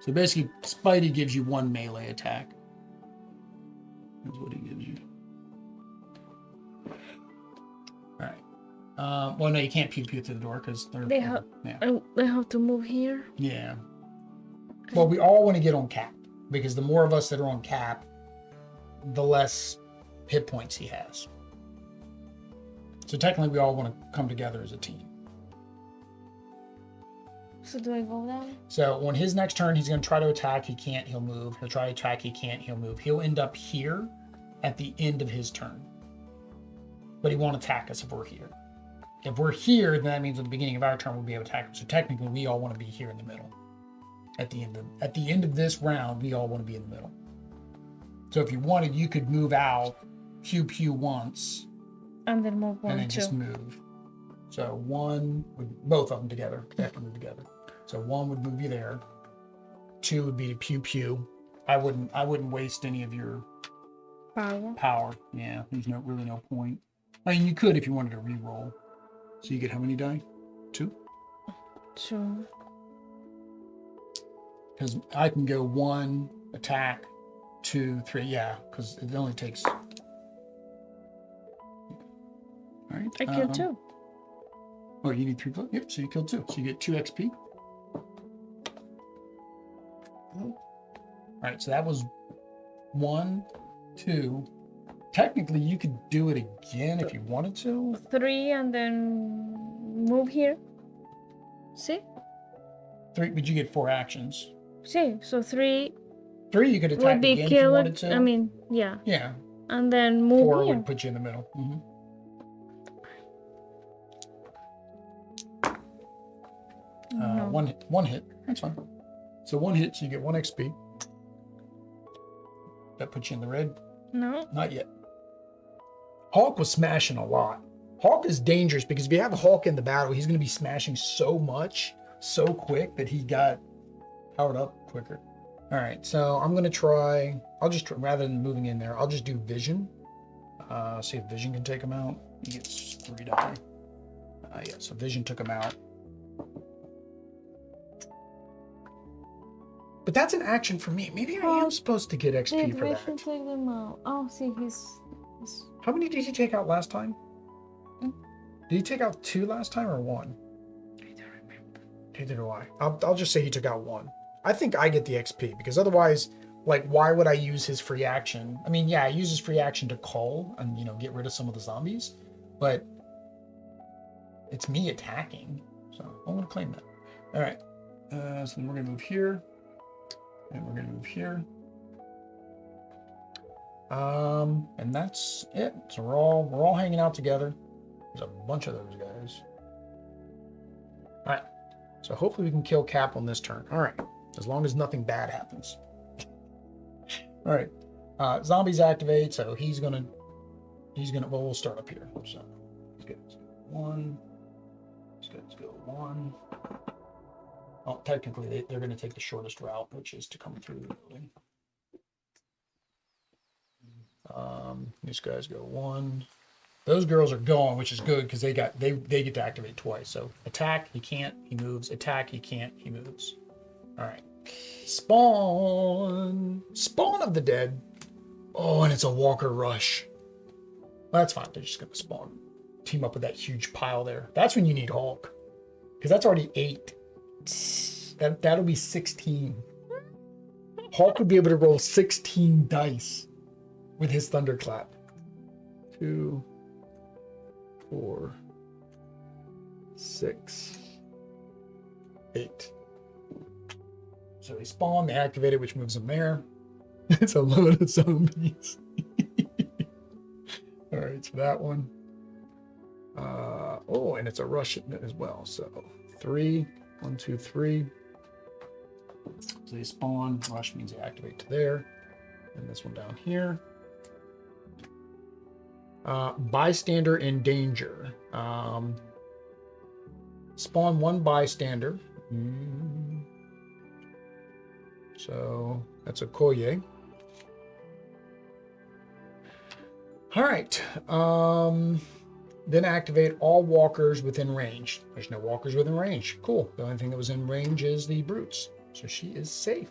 [SPEAKER 1] So basically, Spidey gives you 1 melee attack. That's what he gives you. All right. Well, no, you can't pew through the door because
[SPEAKER 2] They have to move here.
[SPEAKER 1] Yeah. Well, we all want to get on cap because the more of us that are on cap, the less hit points he has. So technically we all want to come together as a team.
[SPEAKER 2] So do I go down?
[SPEAKER 1] So on his next turn, he's going to try to attack. He can't, he'll move. He'll try to attack. He can't, he'll move. He'll end up here at the end of his turn. But he won't attack us if we're here. If we're here, then that means at the beginning of our turn we'll be able to attack him. So technically we all want to be here in the middle. At the end of this round, we all want to be in the middle. So if you wanted, you could move out pew once.
[SPEAKER 2] And then move one,
[SPEAKER 1] and then
[SPEAKER 2] two.
[SPEAKER 1] just move. So one would, both of them together. They have to move together. So one would move you there. Two would be to pew. I wouldn't waste any of your power. Yeah, there's really no point. I mean, you could if you wanted to re-roll. So you get how many die? 2?
[SPEAKER 2] 2.
[SPEAKER 1] Because I can go 1, attack, 2, 3. Yeah, because it only takes. All right.
[SPEAKER 2] I killed 2.
[SPEAKER 1] Oh, you need 3 plus? Yep, so you killed 2. So you get 2 XP. All right, so that was 1, 2. Technically, you could do it again if you wanted to.
[SPEAKER 2] 3 and then move here. See?
[SPEAKER 1] 3, but you get 4 actions.
[SPEAKER 2] See, so 3
[SPEAKER 1] 3, you could attack
[SPEAKER 2] would be
[SPEAKER 1] again if you wanted to.
[SPEAKER 2] I mean, yeah.
[SPEAKER 1] Yeah.
[SPEAKER 2] And then move
[SPEAKER 1] 4
[SPEAKER 2] here.
[SPEAKER 1] would put you in the middle. Mm-hmm.
[SPEAKER 2] No.
[SPEAKER 1] One hit. That's fine. So 1 hit, so you get 1 XP. That puts you in the red.
[SPEAKER 2] No.
[SPEAKER 1] Not yet. Hawk was smashing a lot. Hawk is dangerous because if you have a Hawk in the battle, he's going to be smashing so much, so quick that he got powered up quicker. All right, so I'm going to try. I'll just try, rather than moving in there, I'll just do vision. See if vision can take him out. He gets 3 die. Yeah, so vision took him out. But that's an action for me. Maybe I am supposed to get XP for that.
[SPEAKER 2] Take them out. Oh, see, he's...
[SPEAKER 1] How many did he take out last time?
[SPEAKER 2] Mm.
[SPEAKER 1] Did he take out 2 last time or 1?
[SPEAKER 2] I don't remember.
[SPEAKER 1] Neither do I. I'll just say he took out 1. I think I get the XP because otherwise, like, why would I use his free action? I mean, yeah, I use his free action to call and, you know, get rid of some of the zombies, but it's me attacking. So I'm going to claim that. All right. So then we're going to move here. And we're going to move here. And that's it. So we're all hanging out together. There's a bunch of those guys. All right. So hopefully we can kill Cap on this turn. All right. As long as nothing bad happens. All right. Zombies activate. So he's gonna. Well, we'll start up here. So he's good. 1. He's good. Let's go 1. Oh, technically, they're going to take the shortest route, which is to come through the building. These guys go 1. Those girls are going, which is good because they get to activate twice. So attack, he can't, he moves. Attack, he can't, he moves. All right. Spawn of the dead. Oh, and it's a walker rush. Well, that's fine. They're just going to spawn. Team up with that huge pile there. That's when you need Hulk because that's already 8. That'll be 16. Hulk would be able to roll 16 dice with his thunderclap. 2, 4, 6, 8. So they spawn, they activate it, which moves them there. It's a load of zombies. All right, so that one. Oh, and it's a rush as well. So 3. 1, 2, 3. So they spawn. Rush means they activate to there. And this one down here. Bystander in danger. Spawn 1 bystander. So that's a Koye. All right. Then activate all walkers within range. There's no walkers within range. Cool. The only thing that was in range is the brutes. So she is safe.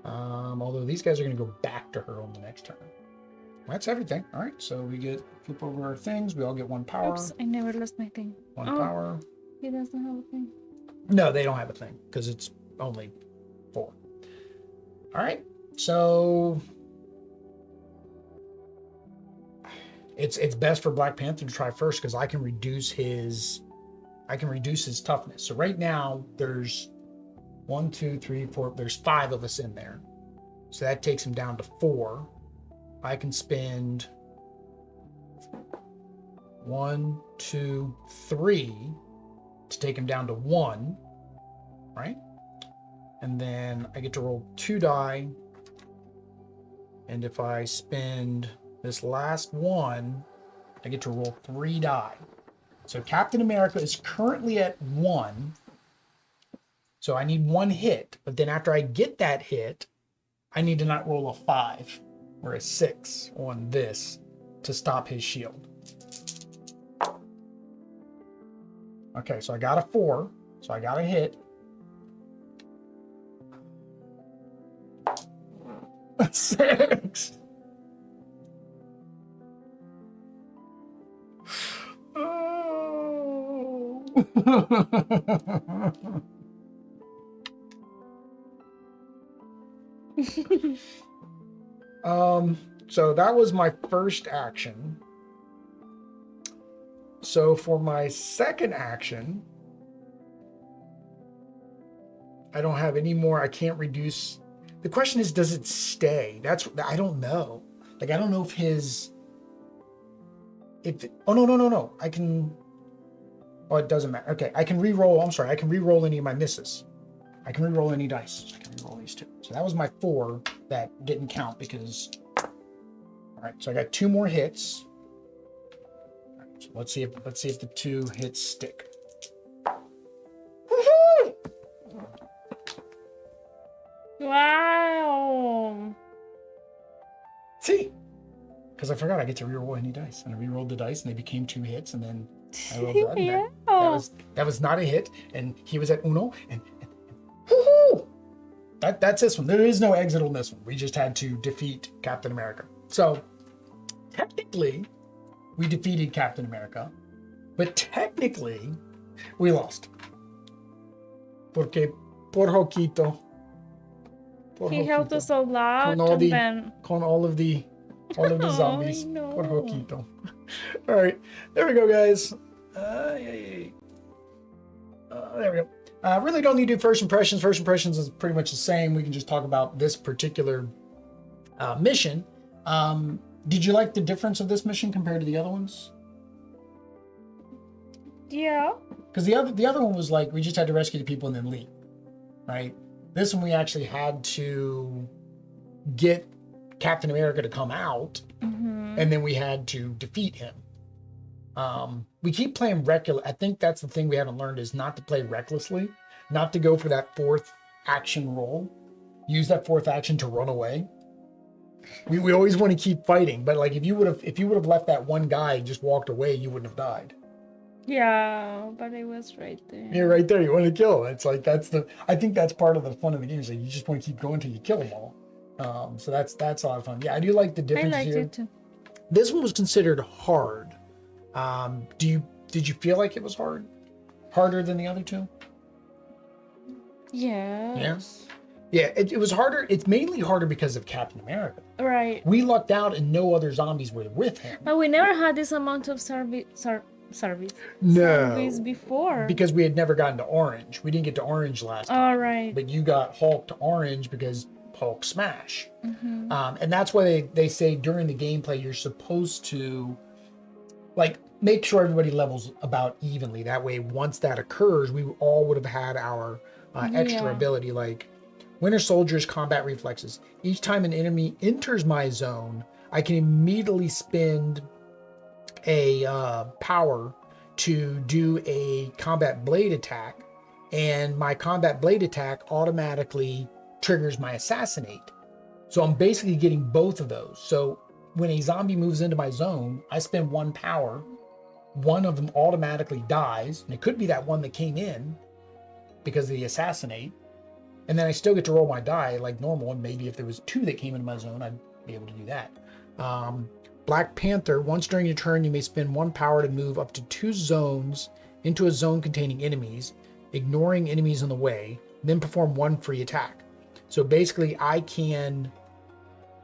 [SPEAKER 1] Although these guys are going to go back to her on the next turn. That's everything. All right. So we flip over our things. We all get 1 power.
[SPEAKER 2] Oops, I never lost my thing.
[SPEAKER 1] 1 power.
[SPEAKER 2] He doesn't have a thing.
[SPEAKER 1] No, they don't have a thing because it's only 4. All right. So it's best for Black Panther to try first because I can reduce his toughness. So right now there's 1, 2, 3, 4. There's 5 of us in there, so that takes him down to 4. I can spend 1, 2, 3 to take him down to 1, right? And then I get to roll 2 die. And if I spend this last one, I get to roll 3 die. So Captain America is currently at 1. So I need 1 hit. But then after I get that hit, I need to not roll a 5 or a 6 on this to stop his shield. Okay, so I got a 4. So I got a hit. 6. Oh. So that was my first action. So for my second action, I don't have any more. I can't reduce. The question is, does it stay? I don't know. Like, I don't know oh, no. I can, oh, it doesn't matter. Okay, I can re-roll. I'm sorry. I can re-roll any of my misses. I can re-roll any dice. I can re-roll these 2. So that was my 4 that didn't count because, all right, so I got 2 more hits. All right, so let's see if the 2 hits stick. Woohoo!
[SPEAKER 2] Wow.
[SPEAKER 1] See? Because I forgot I get to re-roll any dice. And I re-rolled the dice and they became 2 hits, and then I rolled that.
[SPEAKER 2] Yeah.
[SPEAKER 1] That was not a hit, and he was at uno, and woohoo! That's this one. There is no exit on this one. We just had to defeat Captain America. So technically, we defeated Captain America, but technically, we lost. Porque por poquito.
[SPEAKER 2] He helped us a lot,
[SPEAKER 1] con all of the zombies.
[SPEAKER 2] No.
[SPEAKER 1] Por poquito. All right, there we go, guys. There we go. Really don't need to do first impressions. First impressions is pretty much the same. We can just talk about this particular mission. Did you like the difference of this mission compared to the other ones?
[SPEAKER 2] Yeah.
[SPEAKER 1] Because the other one was like we just had to rescue the people and then leave, right? This one we actually had to get Captain America to come out, and then we had to defeat him. We keep playing reckless. I think that's the thing we haven't learned is not to play recklessly, not to go for that 4th action roll. Use that 4th action to run away. We always want to keep fighting, but like if you would have left that one guy and just walked away, you wouldn't have died.
[SPEAKER 2] Yeah, but it was right there.
[SPEAKER 1] You're right there. You want to kill. It's like I think that's part of the fun of the game. Is like you just want to keep going until you kill them all. So that's a lot of fun. Yeah, I do like the difference here. I liked it too. This one was considered hard. Did you feel like it was hard? Harder than the other 2?
[SPEAKER 2] Yes.
[SPEAKER 1] Yeah, it was harder. It's mainly harder because of Captain America.
[SPEAKER 2] Right.
[SPEAKER 1] We lucked out and no other zombies were with him.
[SPEAKER 2] But we never had this amount of zombies before.
[SPEAKER 1] Because we had never gotten to orange. We didn't get to orange last time.
[SPEAKER 2] All right.
[SPEAKER 1] But you got Hulk to orange because Hulk smash. And that's why they say during the gameplay you're supposed to like make sure everybody levels about evenly. That way, once that occurs, we all would have had our extra ability. Like Winter Soldier's combat reflexes. Each time an enemy enters my zone, I can immediately spend a power to do a combat blade attack, and my combat blade attack automatically triggers my assassinate. So I'm basically getting both of those. So when a zombie moves into my zone, I spend 1 power. One of them automatically dies, and it could be that one that came in because of the assassinate. And then I still get to roll my die like normal, and maybe if there was 2 that came into my zone, I'd be able to do that. Black Panther, once during your turn, you may spend 1 power to move up to 2 zones into a zone containing enemies, ignoring enemies in the way, then perform 1 free attack. So basically, I can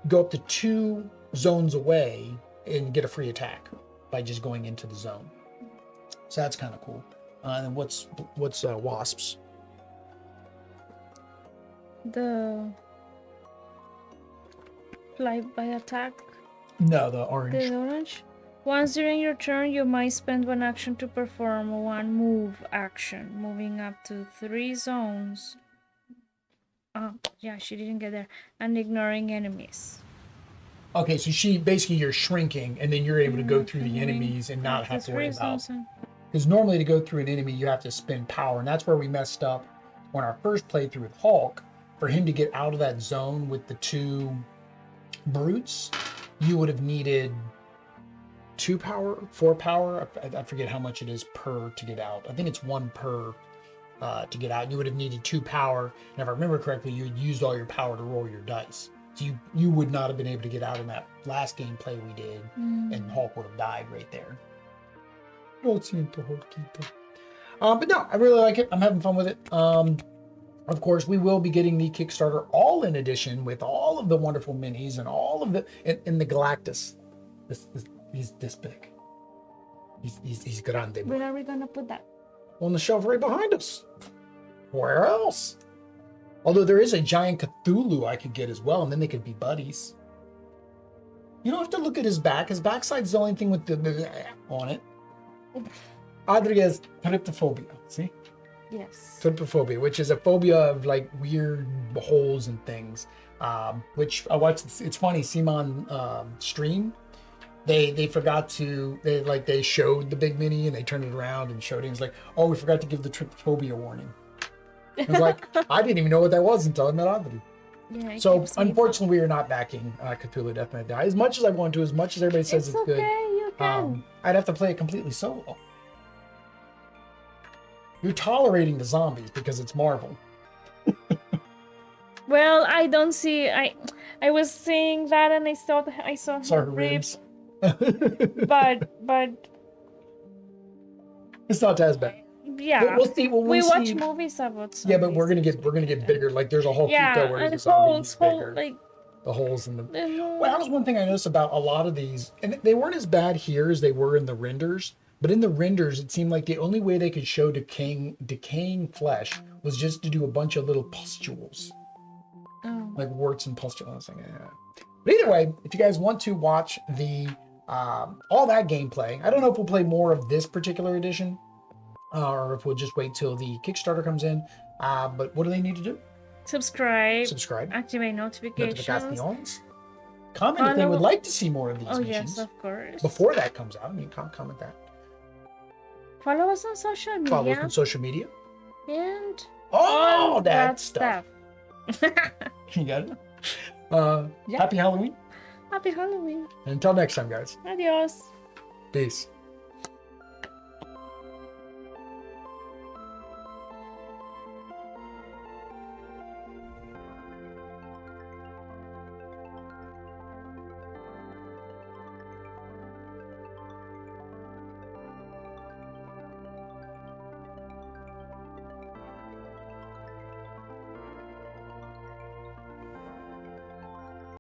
[SPEAKER 1] go up to 2 zones away and get a free attack by just going into the zone. So that's kind of cool. And what's wasps?
[SPEAKER 2] The fly by attack.
[SPEAKER 1] No, the orange.
[SPEAKER 2] The orange. Once during your turn, you might spend one action to perform one move action, moving up to 3 zones. Oh, yeah, she didn't get there. And ignoring enemies.
[SPEAKER 1] Okay, so you're shrinking, and then you're able to go through the enemies and not have to worry about. Because normally to go through an enemy, you have to spend power, and that's where we messed up on our first playthrough with Hulk. For him to get out of that zone with the 2 brutes, you would have needed 2 power, 4 power. I forget how much it is per to get out. I think it's 1 per to get out. You would have needed 2 power. And if I remember correctly, you had used all your power to roll your dice. So you would not have been able to get out in that last gameplay we did, and Hulk would have died right there. But no, I really like it. I'm having fun with it. Of course, we will be getting the Kickstarter All-In Edition with all of the wonderful minis and all of the in the Galactus. He's this big. He's grande.
[SPEAKER 2] Where are we gonna put that?
[SPEAKER 1] On the shelf right behind us. Where else? Although there is a giant Cthulhu I could get as well, and then they could be buddies. You don't have to look at his back. His backside's the only thing with the on it. Audrey has trypophobia. See?
[SPEAKER 2] Yes.
[SPEAKER 1] Trypophobia, which is a phobia of like weird holes and things. Which I watched. It's funny. Simon stream. They forgot to they showed the big mini and they turned it around and showed it. It's like, oh, we forgot to give the trypophobia warning. I was like, I didn't even know what that was until I met Audrey.
[SPEAKER 2] Yeah,
[SPEAKER 1] so unfortunately, we are not backing Cthulhu Death May Die as much as I want to, as much as everybody says it's good.
[SPEAKER 2] You can.
[SPEAKER 1] I'd have to play it completely solo. You're tolerating the zombies because it's Marvel.
[SPEAKER 2] Well, I don't see. I was seeing that and I saw her ribs. but
[SPEAKER 1] it's not as bad.
[SPEAKER 2] Yeah,
[SPEAKER 1] we'll see.
[SPEAKER 2] We watch movies about zombies.
[SPEAKER 1] Yeah, but we're gonna get bigger. Like there's a whole where the zombies bigger.
[SPEAKER 2] Like
[SPEAKER 1] the holes in the. Well, that was one thing I noticed about a lot of these, and they weren't as bad here as they were in the renders. But in the renders, it seemed like the only way they could show decaying flesh was just to do a bunch of little pustules, like warts and pustules. But either way, if you guys want to watch the all that gameplay, I don't know if we'll play more of this particular edition, or if we'll just wait till the Kickstarter comes in. But what do they need to do? Subscribe.
[SPEAKER 2] Activate notifications.
[SPEAKER 1] Comment if they would like to see more of these missions.
[SPEAKER 2] Yes, of course.
[SPEAKER 1] Before that comes out, comment that.
[SPEAKER 2] Follow us on social media. And
[SPEAKER 1] all that stuff. You got it? Happy Halloween.
[SPEAKER 2] Happy Halloween.
[SPEAKER 1] Until next time, guys.
[SPEAKER 2] Adios.
[SPEAKER 1] Peace.